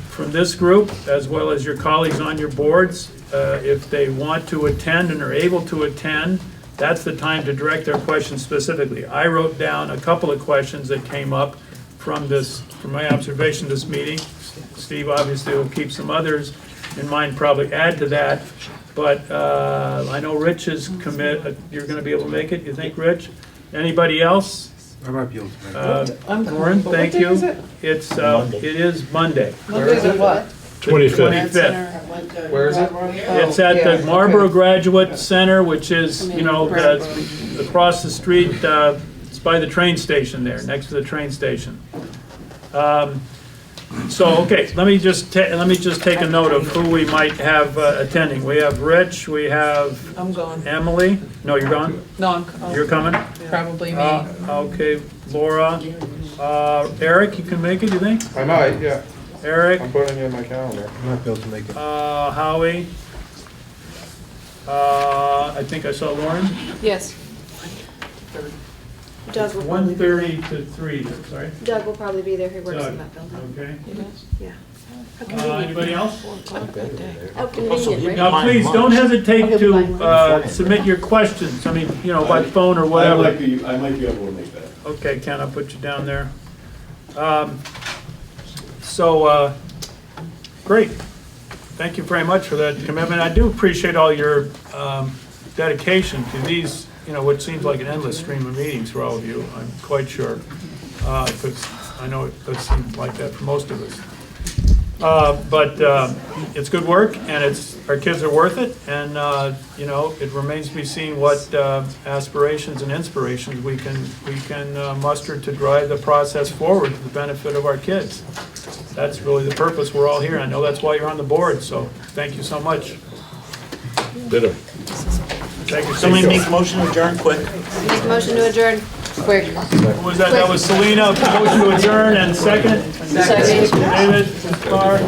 from this group, as well as your colleagues on your boards, if they want to attend and are able to attend, that's the time to direct their questions specifically. I wrote down a couple of questions that came up from my observation of this meeting. Steve obviously will keep some others in mind, probably add to that. But I know Rich is you're going to be able to make it, you think, Rich? Anybody else? I might be able to make it. Lauren, thank you. It is Monday. Mondays at what? 25th. Where is it? It's at the Marlboro Graduate Center, which is, across the street, it's by the train station there, next to the train station. So, okay, let me just take a note of who we might have attending. We have Rich, we have I'm gone. Emily. No, you're gone? No, You're coming? Probably me. Okay, Laura. Eric, you can make it, you think? I might, yeah. Eric, I'm putting it in my calendar. I might be able to make it. Howie, I think I saw Lauren. Yes. Doug will probably, 1:30 to 3, sorry. Doug will probably be there, he works in Doug, that building. okay. He does? Yeah. How convenient. Anybody else? How convenient, right? Now, please, don't hesitate to submit your questions, I mean, by phone or I whatever. might be able to make that. Okay, Ken, I'll put you down there. Great. Thank you very much for that commitment. I do appreciate all your dedication to these, what seems like an endless stream of meetings for all of you, I'm quite sure. Because I know it does seem like that for most of us. But it's good work, and our kids are worth it, and it remains to be seen what aspirations and inspirations we can muster to drive the process forward to the benefit of our kids. That's really the purpose we're all here. I know that's why you're on the board, so thank you so much. Ditto. Thank you. Somebody make a motion to adjourn quick. Make a motion to adjourn. Quick. Who was that? That was Selena, motion to adjourn, and second? Second. David, Carr.